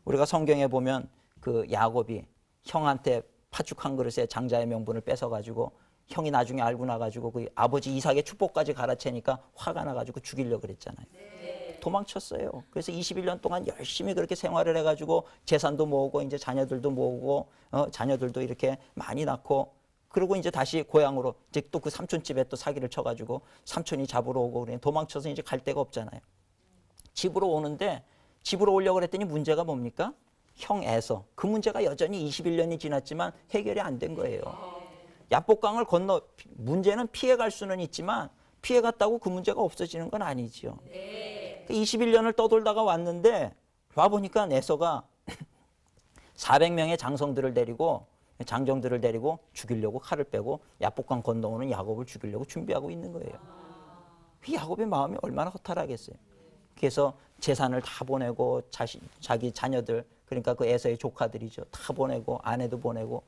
Speaker 1: 우리가 성경에 보면 그 야곱이 형한테 팥죽 한 그릇에 장자의 명분을 뺏어가지고 형이 나중에 알고 나가지고 그 아버지 이삭의 축복까지 갈아채니까 화가 나가지고 죽이려고 그랬잖아요. 도망쳤어요. 그래서 21년 동안 열심히 그렇게 생활을 해가지고 재산도 모으고 이제 자녀들도 모으고 자녀들도 이렇게 많이 낳고 그리고 이제 다시 고향으로 이제 또 그 삼촌 집에 또 사기를 쳐가지고 삼촌이 잡으러 오고 그래 도망쳐서 이제 갈 데가 없잖아요. 집으로 오는데 집으로 오려고 그랬더니 문제가 뭡니까? 형 에서 그 문제가 여전히 21년이 지났지만 해결이 안 된 거예요. 야복강을 건너 문제는 피해갈 수는 있지만 피해갔다고 그 문제가 없어지는 건 아니죠. 21년을 떠돌다가 왔는데 와보니까 에서가 400명의 장성들을 데리고 장정들을 데리고 죽이려고 칼을 빼고 야복강 건너오는 야곱을 죽이려고 준비하고 있는 거예요. 그 야곱의 마음이 얼마나 허탈하겠어요. 그래서 재산을 다 보내고 자기 자녀들 그러니까 그 에서의 조카들이죠. 다 보내고 아내도 보내고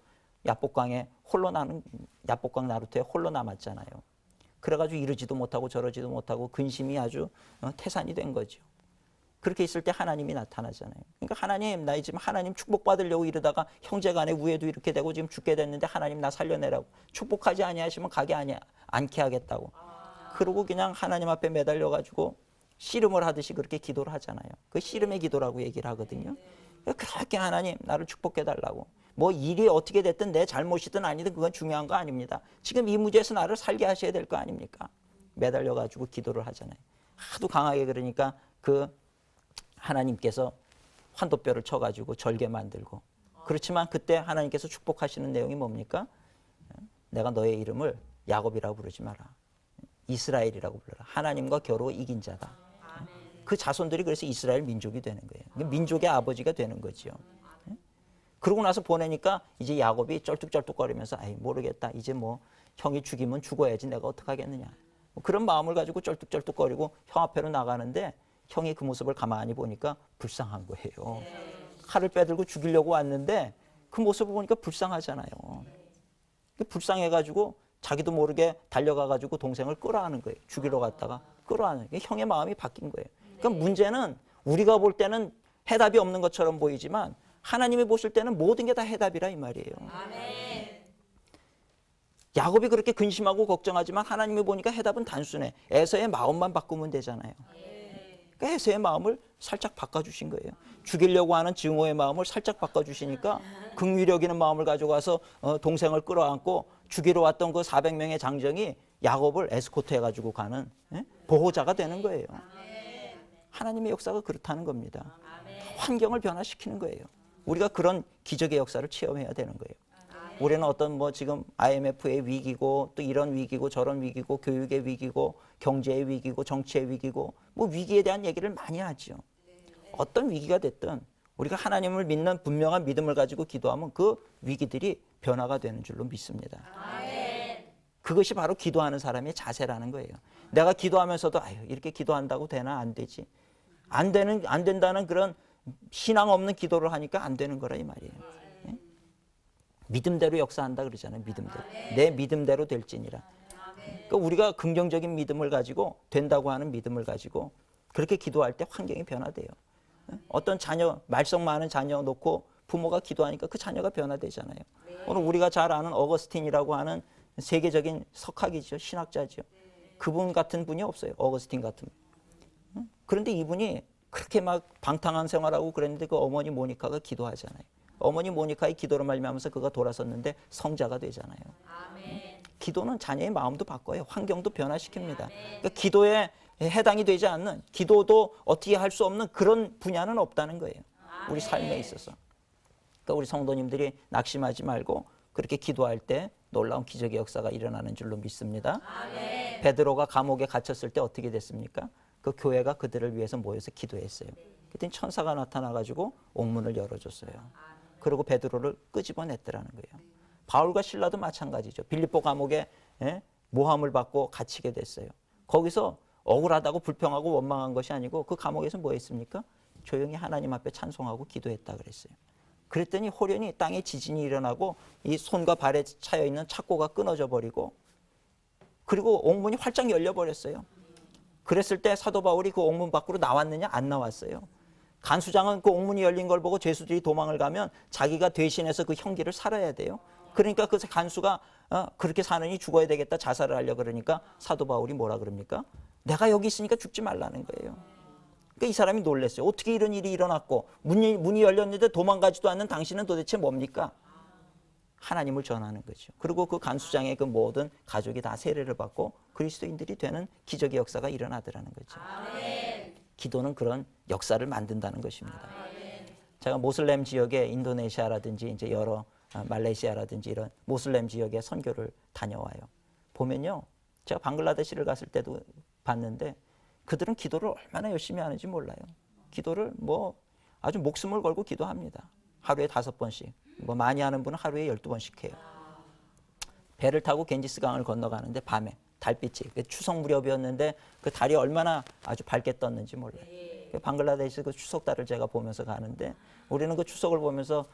Speaker 1: 야복강에 홀로 나는 야복강 나루터에 홀로 남았잖아요. 그래가지고 이러지도 못하고 저러지도 못하고 근심이 아주 태산이 된 거죠. 그렇게 있을 때 하나님이 나타나잖아요. 그러니까 하나님 나 지금 하나님 축복받으려고 이러다가 형제간에 우애도 이렇게 되고 지금 죽게 됐는데 하나님 나 살려내라고 축복하지 아니하시면 가게 않게 하겠다고. 그러고 그냥 하나님 앞에 매달려가지고 씨름을 하듯이 그렇게 기도를 하잖아요. 그 씨름의 기도라고 얘기를 하거든요. 그렇게 하나님 나를 축복해달라고. 뭐 일이 어떻게 됐든 내 잘못이든 아니든 그건 중요한 거 아닙니다. 지금 이 무지에서 나를 살게 하셔야 될 거 아닙니까? 매달려가지고 기도를 하잖아요. 하도 강하게 그러니까 그 하나님께서 환도뼈를 쳐가지고 절개 만들고 그렇지만 그때 하나님께서 축복하시는 내용이 뭡니까? 내가 너의 이름을 야곱이라고 부르지 마라. 이스라엘이라고 불러라. 하나님과 겨루 이긴 자다. 그 자손들이 그래서 이스라엘 민족이 되는 거예요. 민족의 아버지가 되는 거죠. 그러고 나서 보내니까 이제 야곱이 쩔뚝쩔뚝거리면서 아이 모르겠다. 이제 뭐 형이 죽이면 죽어야지 내가 어떡하겠느냐. 그런 마음을 가지고 쩔뚝쩔뚝거리고 형 앞으로 나가는데 형이 그 모습을 가만히 보니까 불쌍한 거예요. 칼을 빼들고 죽이려고 왔는데 그 모습을 보니까 불쌍하잖아요. 불쌍해가지고 자기도 모르게 달려가가지고 동생을 끌어안은 거예요. 죽이러 갔다가 끌어안은 거예요. 형의 마음이 바뀐 거예요. 그러니까 문제는 우리가 볼 때는 해답이 없는 것처럼 보이지만 하나님이 보실 때는 모든 게 다 해답이라 이 말이에요. 아멘. 야곱이 그렇게 근심하고 걱정하지만 하나님이 보니까 해답은 단순해. 에서의 마음만 바꾸면 되잖아요. 그러니까 에서의 마음을 살짝 바꿔주신 거예요. 죽이려고 하는 증오의 마음을 살짝 바꿔주시니까 긍휼히 여기는 마음을 가져가서 동생을 끌어안고 죽이러 왔던 그 400명의 장정이 야곱을 에스코트 해가지고 가는 보호자가 되는 거예요. 하나님의 역사가 그렇다는 겁니다. 환경을 변화시키는 거예요. 우리가 그런 기적의 역사를 체험해야 되는 거예요. 우리는 어떤 뭐 지금 IMF의 위기고 또 이런 위기고 저런 위기고 교육의 위기고 경제의 위기고 정치의 위기고 뭐 위기에 대한 얘기를 많이 하죠. 어떤 위기가 됐든 우리가 하나님을 믿는 분명한 믿음을 가지고 기도하면 그 위기들이 변화가 되는 줄로 믿습니다. 그것이 바로 기도하는 사람의 자세라는 거예요. 내가 기도하면서도 아유 이렇게 기도한다고 되나 안 되지. 안 된다는 그런 신앙 없는 기도를 하니까 안 되는 거라 이 말이에요. 예? 믿음대로 역사한다 그러잖아요. 믿음대로. 내 믿음대로 될지니라. 그러니까 우리가 긍정적인 믿음을 가지고 된다고 하는 믿음을 가지고 그렇게 기도할 때 환경이 변화돼요. 어떤 자녀, 말썽 많은 자녀 놓고 부모가 기도하니까 그 자녀가 변화되잖아요. 오늘 우리가 잘 아는 어거스틴이라고 하는 세계적인 석학이죠. 신학자죠. 그분 같은 분이 없어요. 어거스틴 같은 분. 그런데 이분이 그렇게 막 방탕한 생활하고 그랬는데 그 어머니 모니카가 기도하잖아요. 어머니 모니카의 기도로 말미암아서 그가 돌아섰는데 성자가 되잖아요. 기도는 자녀의 마음도 바꿔요. 환경도 변화시킵니다. 그러니까 기도에 해당이 되지 않는, 기도도 어떻게 할 수 없는 그런 분야는 없다는 거예요. 우리 삶에 있어서. 그러니까 우리 성도님들이 낙심하지 말고 그렇게 기도할 때 놀라운 기적의 역사가 일어나는 줄로 믿습니다. 베드로가 감옥에 gat혔을 때 어떻게 됐습니까? 그 교회가 그들을 위해서 모여서 기도했어요. 그랬더니 천사가 나타나가지고 옥문을 열어줬어요. 그리고 베드로를 끄집어냈더라는 거예요. 바울과 실라도 마찬가지죠. 빌립보 감옥에 모함을 받고 갇히게 됐어요. 거기서 억울하다고 불평하고 원망한 것이 아니고 그 감옥에서 뭐 했습니까? 조용히 하나님 앞에 찬송하고 기도했다 그랬어요. 그랬더니 호련히 땅에 지진이 일어나고 이 손과 발에 차여있는 착고가 끊어져 버리고 그리고 옥문이 활짝 열려버렸어요. 그랬을 때 사도 바울이 그 옥문 밖으로 나왔느냐? 안 나왔어요. 간수장은 그 옥문이 열린 걸 보고 죄수들이 도망을 가면 자기가 대신해서 그 형기를 살아야 돼요. 그러니까 그 간수가 그렇게 사느니 죽어야 되겠다 자살을 하려고 그러니까 사도 바울이 뭐라 그럽니까? 내가 여기 있으니까 죽지 말라는 거예요. 그러니까 이 사람이 놀랐어요. 어떻게 이런 일이 일어났고 문이 열렸는데 도망가지도 않는 당신은 도대체 뭡니까? 하나님을 전하는 거죠. 그리고 그 간수장의 그 모든 가족이 다 세례를 받고 그리스도인들이 되는 기적의 역사가 일어나더라는 거죠. 기도는 그런 역사를 만든다는 것입니다. 제가 모슬렘 지역에 인도네시아라든지 이제 여러 말레이시아라든지 이런 모슬렘 지역에 선교를 다녀와요. 보면요. 제가 방글라데시를 갔을 때도 봤는데 그들은 기도를 얼마나 열심히 하는지 몰라요. 기도를 뭐 아주 목숨을 걸고 기도합니다. 하루에 5번씩. 뭐 많이 하는 분은 하루에 12번씩 해요. 배를 타고 겐지스 강을 건너가는데 밤에 달빛이 추석 무렵이었는데 그 달이 얼마나 아주 밝게 떴는지 몰라요. 방글라데시 그 추석달을 제가 보면서 가는데 우리는 그 추석을 보면서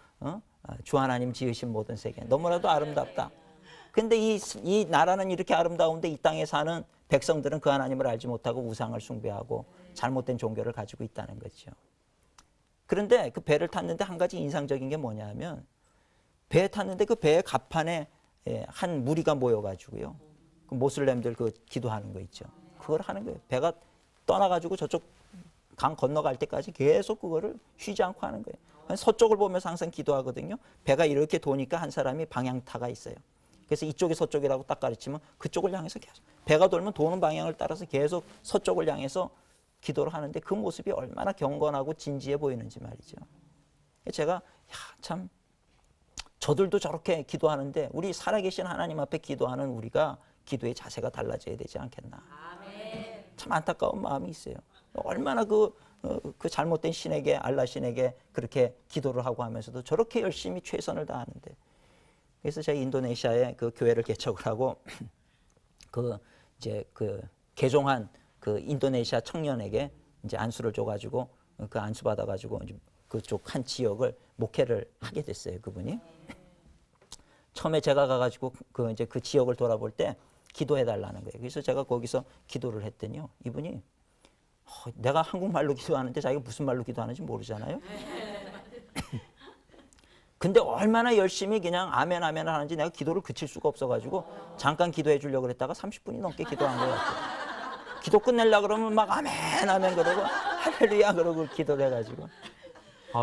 Speaker 1: 주 하나님 지으신 모든 세계 너무나도 아름답다. 근데 이 나라는 이렇게 아름다운데 이 땅에 사는 백성들은 그 하나님을 알지 못하고 우상을 숭배하고 잘못된 종교를 가지고 있다는 거죠. 그런데 그 배를 탔는데 한 가지 인상적인 게 뭐냐면 배에 탔는데 그 배의 갑판에 한 무리가 모여가지고요. 그 모슬렘들 그 기도하는 거 있죠. 그걸 하는 거예요. 배가 떠나가지고 저쪽 강 건너갈 때까지 계속 그거를 쉬지 않고 하는 거예요. 서쪽을 보면서 항상 기도하거든요. 배가 이렇게 도니까 한 사람이 방향타가 있어요. 그래서 이쪽이 서쪽이라고 딱 가르치면 그쪽을 향해서 계속 배가 돌면 도는 방향을 따라서 계속 서쪽을 향해서 기도를 하는데 그 모습이 얼마나 경건하고 진지해 보이는지 말이죠. 제가 참 저들도 저렇게 기도하는데 우리 살아계신 하나님 앞에 기도하는 우리가 기도의 자세가 달라져야 되지 않겠나. 참 안타까운 마음이 있어요. 얼마나 그 잘못된 신에게 알라 신에게 그렇게 기도를 하고 하면서도 저렇게 열심히 최선을 다하는데 그래서 제가 인도네시아에 그 교회를 개척을 하고 그 개종한 그 인도네시아 청년에게 이제 안수를 줘가지고 그 안수 받아가지고 이제 그쪽 한 지역을 목회를 하게 됐어요. 그분이 처음에 제가 가가지고 그 지역을 돌아볼 때 기도해 달라는 거예요. 그래서 제가 거기서 기도를 했더니요. 이분이 내가 한국말로 기도하는데 자기가 무슨 말로 기도하는지 모르잖아요. 근데 얼마나 열심히 그냥 아멘 아멘 하는지 내가 기도를 그칠 수가 없어가지고 잠깐 기도해 주려고 그랬다가 30분이 넘게 기도한 거예요. 기도 끝내려고 그러면 막 아멘 아멘 그러고 할렐루야 그러고 기도를 해가지고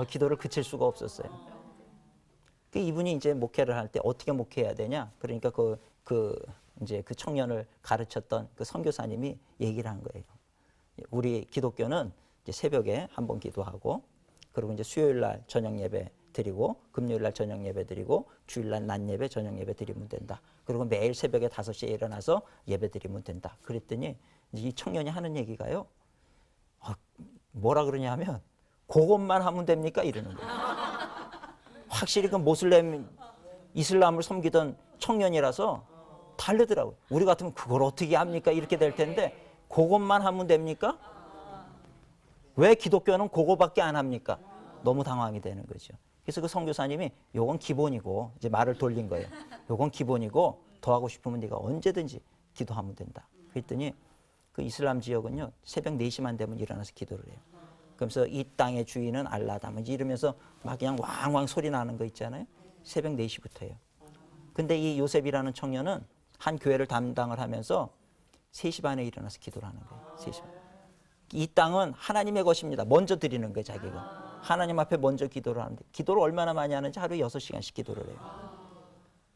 Speaker 1: 기도를 그칠 수가 없었어요. 이분이 이제 목회를 할 때 어떻게 목회해야 되냐? 그러니까 그 이제 그 청년을 가르쳤던 그 선교사님이 얘기를 한 거예요. 우리 기독교는 이제 새벽에 한 번 기도하고, 그리고 이제 수요일 날 저녁 예배 드리고, 금요일 날 저녁 예배 드리고, 주일 날 낮 예배 저녁 예배 드리면 된다. 그리고 매일 새벽에 5시에 일어나서 예배 드리면 된다. 그랬더니 이 청년이 하는 얘기가요, 뭐라 그러냐면 그것만 하면 됩니까? 이러는 거예요. 확실히 그 이슬람을 섬기던 청년이라서 다르더라고요. 우리 같으면 그걸 어떻게 합니까? 이렇게 될 텐데 그것만 하면 됩니까? 왜 기독교는 그거밖에 안 합니까? 너무 당황이 되는 거죠. 그래서 그 선교사님이 요건 기본이고, 이제 말을 돌린 거예요. 요건 기본이고 더 하고 싶으면 네가 언제든지 기도하면 된다. 그랬더니 그 이슬람 지역은요, 새벽 4시만 되면 일어나서 기도를 해요. 그러면서 이 땅의 주인은 알라다 이러면서 막 그냥 왕왕 소리 나는 거 있잖아요. 새벽 4시부터 해요. 근데 이 요셉이라는 청년은 한 교회를 담당을 하면서 3시 반에 일어나서 기도를 하는 거예요. 3시 반. 이 땅은 하나님의 것입니다. 먼저 드리는 거예요, 자기가. 하나님 앞에 먼저 기도를 하는데, 기도를 얼마나 많이 하는지 하루에 6시간씩 기도를 해요.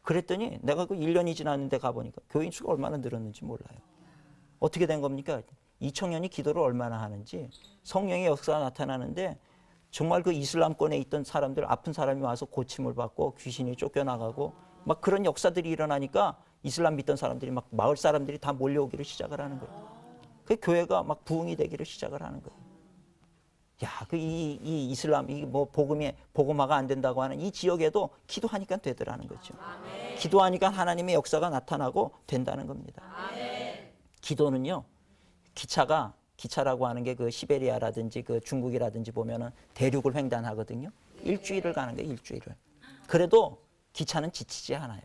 Speaker 1: 그랬더니 내가 그 1년이 지났는데 가보니까 교인 수가 얼마나 늘었는지 몰라요. 어떻게 된 겁니까? 이 청년이 기도를 얼마나 하는지 성령의 역사가 나타나는데, 정말 그 이슬람권에 있던 사람들, 아픈 사람이 와서 고침을 받고 귀신이 쫓겨나가고 막 그런 역사들이 일어나니까 이슬람 믿던 사람들이 막 마을 사람들이 다 몰려오기를 시작을 하는 거예요. 그 교회가 막 부흥이 되기를 시작을 하는 거예요. 야, 이 이슬람, 복음화가 안 된다고 하는 이 지역에도 기도하니까 되더라는 거죠. 아멘. 기도하니까 하나님의 역사가 나타나고 된다는 겁니다. 아멘. 기도는요, 기차라고 하는 게 그 시베리아라든지 그 중국이라든지 보면은 대륙을 횡단하거든요. 일주일을 가는 거예요, 일주일을. 그래도 기차는 지치지 않아요.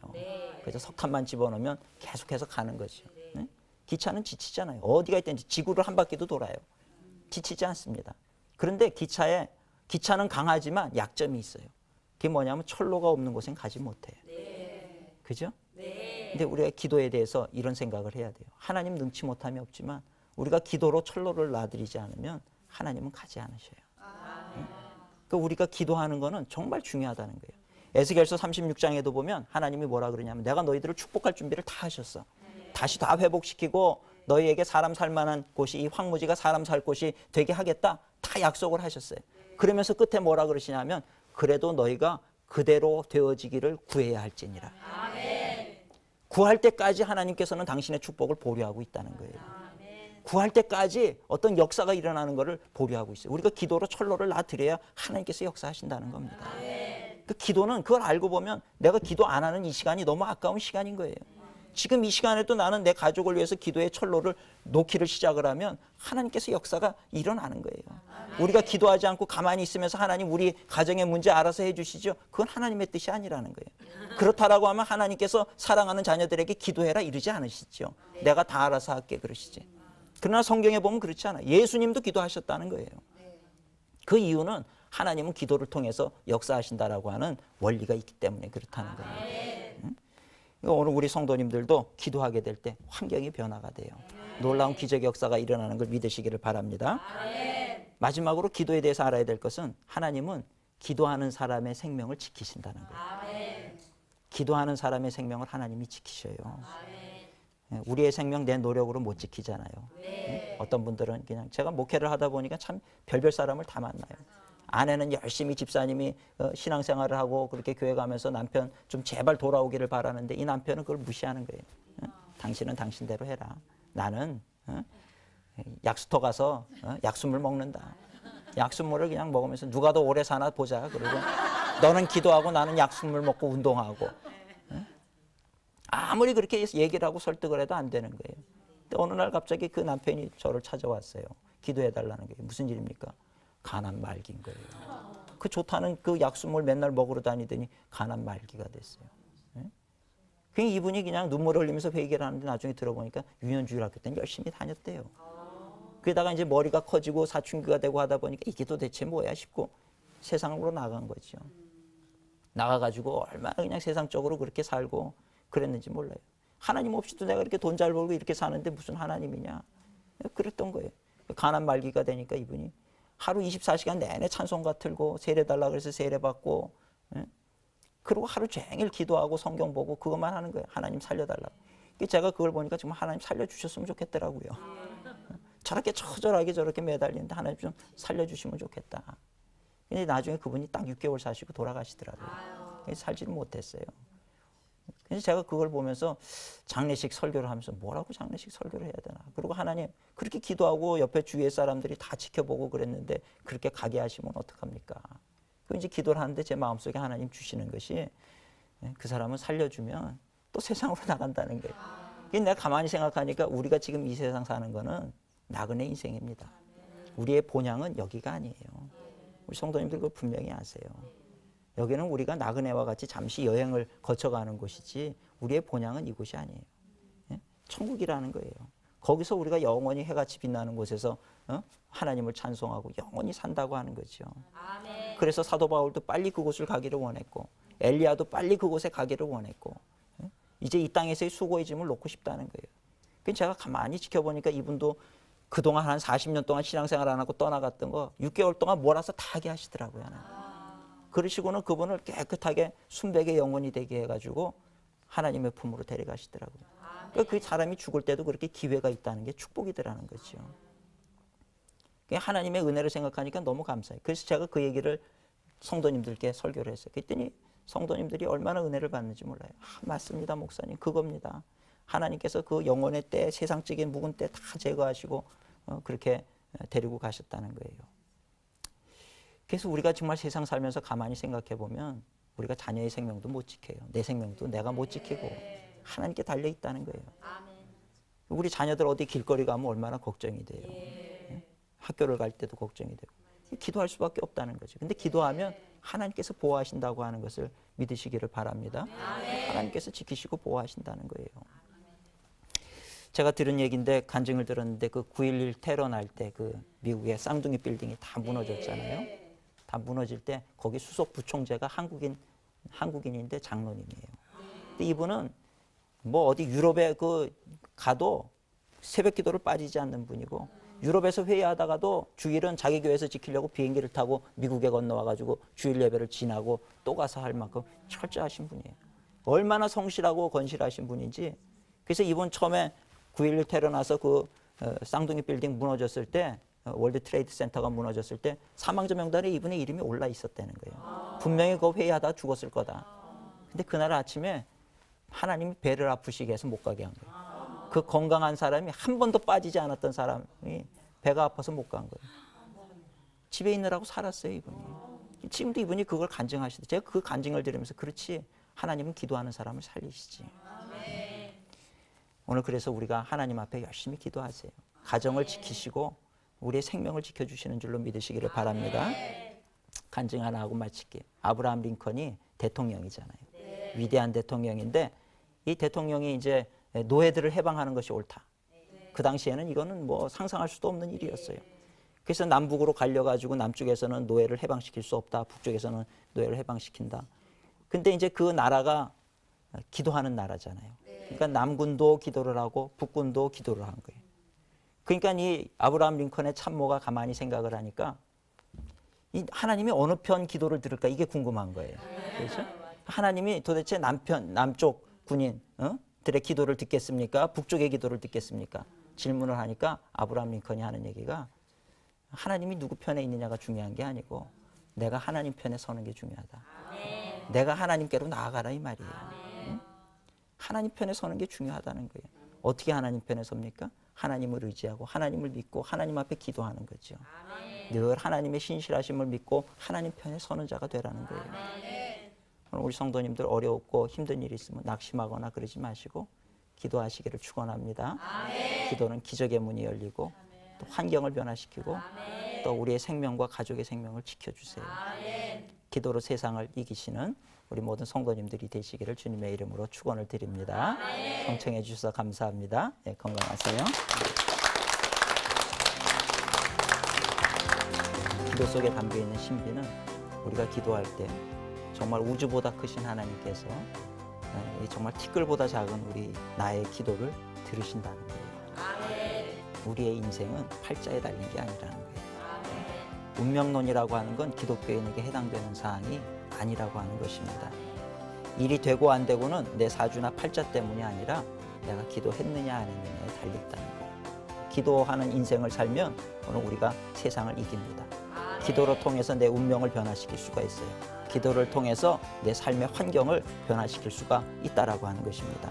Speaker 1: 그래서 석탄만 집어넣으면 계속해서 가는 거죠. 네? 기차는 지치잖아요. 어디가 있든지 지구를 한 바퀴도 돌아요. 지치지 않습니다. 그런데 기차는 강하지만 약점이 있어요. 그게 뭐냐면 철로가 없는 곳엔 가지 못해요. 그죠? 근데 우리가 기도에 대해서 이런 생각을 해야 돼요. 하나님 능치 못함이 없지만 우리가 기도로 철로를 놔드리지 않으면 하나님은 가지 않으셔요. 그러니까 우리가 기도하는 거는 정말 중요하다는 거예요. 에스겔서 36장에도 보면 하나님이 뭐라 그러냐면, 내가 너희들을 축복할 준비를 다 하셨어. 다시 다 회복시키고 너희에게 사람 살 만한 곳이, 이 황무지가 사람 살 곳이 되게 하겠다. 다 약속을 하셨어요. 그러면서 끝에 뭐라 그러시냐면, 그래도 너희가 그대로 되어지기를 구해야 할지니라. 아멘. 구할 때까지 하나님께서는 당신의 축복을 보류하고 있다는 거예요. 아멘. 구할 때까지 어떤 역사가 일어나는 것을 보류하고 있어요. 우리가 기도로 철로를 놔드려야 하나님께서 역사하신다는 겁니다. 아멘. 그 기도는 그걸 알고 보면 내가 기도 안 하는 이 시간이 너무 아까운 시간인 거예요. 지금 이 시간에도 나는 내 가족을 위해서 기도의 철로를 놓기를 시작을 하면 하나님께서 역사가 일어나는 거예요. 우리가 기도하지 않고 가만히 있으면서 하나님 우리 가정의 문제 알아서 해주시죠. 그건 하나님의 뜻이 아니라는 거예요. 그렇다라고 하면 하나님께서 사랑하는 자녀들에게 기도해라 이러지 않으시죠. 내가 다 알아서 할게 그러시지. 그러나 성경에 보면 그렇지 않아요. 예수님도 기도하셨다는 거예요. 그 이유는 하나님은 기도를 통해서 역사하신다라고 하는 원리가 있기 때문에 그렇다는 겁니다. 오늘 우리 성도님들도 기도하게 될 때 환경이 변화가 돼요. 놀라운 기적의 역사가 일어나는 걸 믿으시기를 바랍니다. 마지막으로 기도에 대해서 알아야 될 것은, 하나님은 기도하는 사람의 생명을 지키신다는 거예요. 기도하는 사람의 생명을 하나님이 지키셔요. 우리의 생명 내 노력으로 못 지키잖아요. 어떤 분들은 그냥, 제가 목회를 하다 보니까 참 별별 사람을 다 만나요. 아내는 열심히 집사님이 신앙생활을 하고 그렇게 교회 가면서 남편 좀 제발 돌아오기를 바라는데, 이 남편은 그걸 무시하는 거예요. 당신은 당신대로 해라. 나는 약수터 가서 약수물 먹는다. 약수물을 그냥 먹으면서 누가 더 오래 사나 보자. 그리고 너는 기도하고 나는 약수물 먹고 운동하고. 아무리 그렇게 얘기를 하고 설득을 해도 안 되는 거예요. 근데 어느 날 갑자기 그 남편이 저를 찾아왔어요. 기도해달라는 게 무슨 일입니까? 가난 말기인 거예요. 그 좋다는 그 약수물 맨날 먹으러 다니더니 가난 말기가 됐어요. 그냥 이분이 그냥 눈물을 흘리면서 회개를 하는데 나중에 들어보니까 유년주일 학교 때는 열심히 다녔대요. 그러다가 이제 머리가 커지고 사춘기가 되고 하다 보니까 이게 도대체 뭐야 싶고 세상으로 나간 거죠. 나가가지고 얼마나 그냥 세상적으로 그렇게 살고 그랬는지 몰라요. 하나님 없이도 내가 이렇게 돈 잘 벌고 이렇게 사는데 무슨 하나님이냐. 그랬던 거예요. 가난 말기가 되니까 이분이 하루 24시간 내내 찬송가 틀고 세례 달라 그래서 세례 받고, 그리고 하루 종일 기도하고 성경 보고 그것만 하는 거예요. 하나님 살려달라고. 제가 그걸 보니까 정말 하나님 살려주셨으면 좋겠더라고요. 저렇게 처절하게 저렇게 매달리는데 하나님 좀 살려주시면 좋겠다. 근데 나중에 그분이 딱 6개월 사시고 돌아가시더라고요. 살지를 못했어요. 그래서 제가 그걸 보면서 장례식 설교를 하면서 뭐라고 장례식 설교를 해야 되나. 그리고 하나님 그렇게 기도하고 옆에 주위의 사람들이 다 지켜보고 그랬는데 그렇게 가게 하시면 어떡합니까? 그 이제 기도를 하는데 제 마음속에 하나님 주시는 것이 그 사람을 살려주면 또 세상으로 나간다는 거예요. 내가 가만히 생각하니까 우리가 지금 이 세상 사는 거는 나그네 인생입니다. 우리의 본향은 여기가 아니에요. 우리 성도님들 그거 분명히 아세요. 여기는 우리가 나그네와 같이 잠시 여행을 거쳐가는 곳이지 우리의 본향은 이곳이 아니에요. 천국이라는 거예요. 거기서 우리가 영원히 해같이 빛나는 곳에서 하나님을 찬송하고 영원히 산다고 하는 거죠. 아멘. 그래서 사도 바울도 빨리 그곳을 가기를 원했고 엘리야도 빨리 그곳에 가기를 원했고 이제 이 땅에서의 수고의 짐을 놓고 싶다는 거예요. 제가 가만히 지켜보니까 이분도 그동안 한 40년 동안 신앙생활 안 하고 떠나갔던 거 6개월 동안 몰아서 다 하게 하시더라고요. 그러시고는 그분을 깨끗하게 순백의 영혼이 되게 해가지고 하나님의 품으로 데려가시더라고요. 그러니까 그 사람이 죽을 때도 그렇게 기회가 있다는 게 축복이더라는 거죠. 하나님의 은혜를 생각하니까 너무 감사해요. 그래서 제가 그 얘기를 성도님들께 설교를 했어요. 그랬더니 성도님들이 얼마나 은혜를 받는지 몰라요. 맞습니다, 목사님. 그겁니다. 하나님께서 그 영혼의 때, 세상적인 묵은 때 다 제거하시고 그렇게 데리고 가셨다는 거예요. 그래서 우리가 정말 세상 살면서 가만히 생각해 보면 우리가 자녀의 생명도 못 지켜요. 내 생명도 내가 못 지키고 하나님께 달려 있다는 거예요. 우리 자녀들 어디 길거리 가면 얼마나 걱정이 돼요. 학교를 갈 때도 걱정이 되고 기도할 수밖에 없다는 거죠. 근데 기도하면 하나님께서 보호하신다고 하는 것을 믿으시기를 바랍니다. 하나님께서 지키시고 보호하신다는 거예요. 제가 들은 얘기인데 간증을 들었는데 그 9.11 테러 날 때 그 미국의 쌍둥이 빌딩이 다 무너졌잖아요. 다 무너질 때 거기 수석 부총재가 한국인인데 장로님이에요. 근데 이분은 뭐 어디 유럽에 가도 새벽 기도를 빠지지 않는 분이고 유럽에서 회의하다가도 주일은 자기 교회에서 지키려고 비행기를 타고 미국에 건너와가지고 주일 예배를 지나고 또 가서 할 만큼 철저하신 분이에요. 얼마나 성실하고 건실하신 분인지. 그래서 이분 처음에 9.11 테러 나서 그 쌍둥이 빌딩 무너졌을 때 월드 트레이드 센터가 무너졌을 때 사망자 명단에 이분의 이름이 올라 있었다는 거예요. 분명히 그 회의하다 죽었을 거다. 근데 그날 아침에 하나님이 배를 아프시게 해서 못 가게 한 거예요. 그 건강한 사람이 한 번도 빠지지 않았던 사람이 배가 아파서 못 간 거예요. 집에 있느라고 살았어요, 이분이. 지금도 이분이 그걸 간증하시대. 제가 그 간증을 들으면서 그렇지, 하나님은 기도하는 사람을 살리시지. 오늘 그래서 우리가 하나님 앞에 열심히 기도하세요. 가정을 지키시고 우리의 생명을 지켜주시는 줄로 믿으시기를 바랍니다. 간증 하나 하고 마칠게요. 아브라함 링컨이 대통령이잖아요. 위대한 대통령인데 이 대통령이 이제 노예들을 해방하는 것이 옳다. 그 당시에는 이거는 뭐 상상할 수도 없는 일이었어요. 그래서 남북으로 갈려가지고 남쪽에서는 노예를 해방시킬 수 없다. 북쪽에서는 노예를 해방시킨다. 근데 이제 그 나라가 기도하는 나라잖아요. 그러니까 남군도 기도를 하고 북군도 기도를 한 거예요. 그러니까 이 아브라함 링컨의 참모가 가만히 생각을 하니까 이 하나님이 어느 편 기도를 들을까 이게 궁금한 거예요. 그렇죠? 하나님이 도대체 남쪽 군인들의 기도를 듣겠습니까? 북쪽의 기도를 듣겠습니까? 질문을 하니까 아브라함 링컨이 하는 얘기가 하나님이 누구 편에 있느냐가 중요한 게 아니고 내가 하나님 편에 서는 게 중요하다. 내가 하나님께로 나아가라 이 말이에요. 응? 하나님 편에 서는 게 중요하다는 거예요. 어떻게 하나님 편에 섭니까? 하나님을 의지하고 하나님을 믿고 하나님 앞에 기도하는 거죠. 늘 하나님의 신실하심을 믿고 하나님 편에 서는 자가 되라는 거예요. 오늘 우리 성도님들 어렵고 힘든 일이 있으면 낙심하거나 그러지 마시고 기도하시기를 축원합니다. 기도는 기적의 문이 열리고 또 환경을 변화시키고 또 우리의 생명과 가족의 생명을 지켜주세요. 기도로 세상을 이기시는 우리 모든 성도님들이 되시기를 주님의 이름으로 축원을 드립니다. 경청해 주셔서 감사합니다. 네, 건강하세요. 기도 속에 담겨있는 신비는 우리가 기도할 때 정말 우주보다 크신 하나님께서 정말 티끌보다 작은 나의 기도를 들으신다는 거예요. 우리의 인생은 팔자에 달린 게 아니라는 거예요. 운명론이라고 하는 건 기독교인에게 해당되는 사항이 아니라고 하는 것입니다. 일이 되고 안 되고는 내 사주나 팔자 때문이 아니라 내가 기도했느냐 안 했느냐에 달려있다는 거예요. 기도하는 인생을 살면 오늘 우리가 세상을 이깁니다. 기도를 통해서 내 운명을 변화시킬 수가 있어요. 기도를 통해서 내 삶의 환경을 변화시킬 수가 있다라고 하는 것입니다.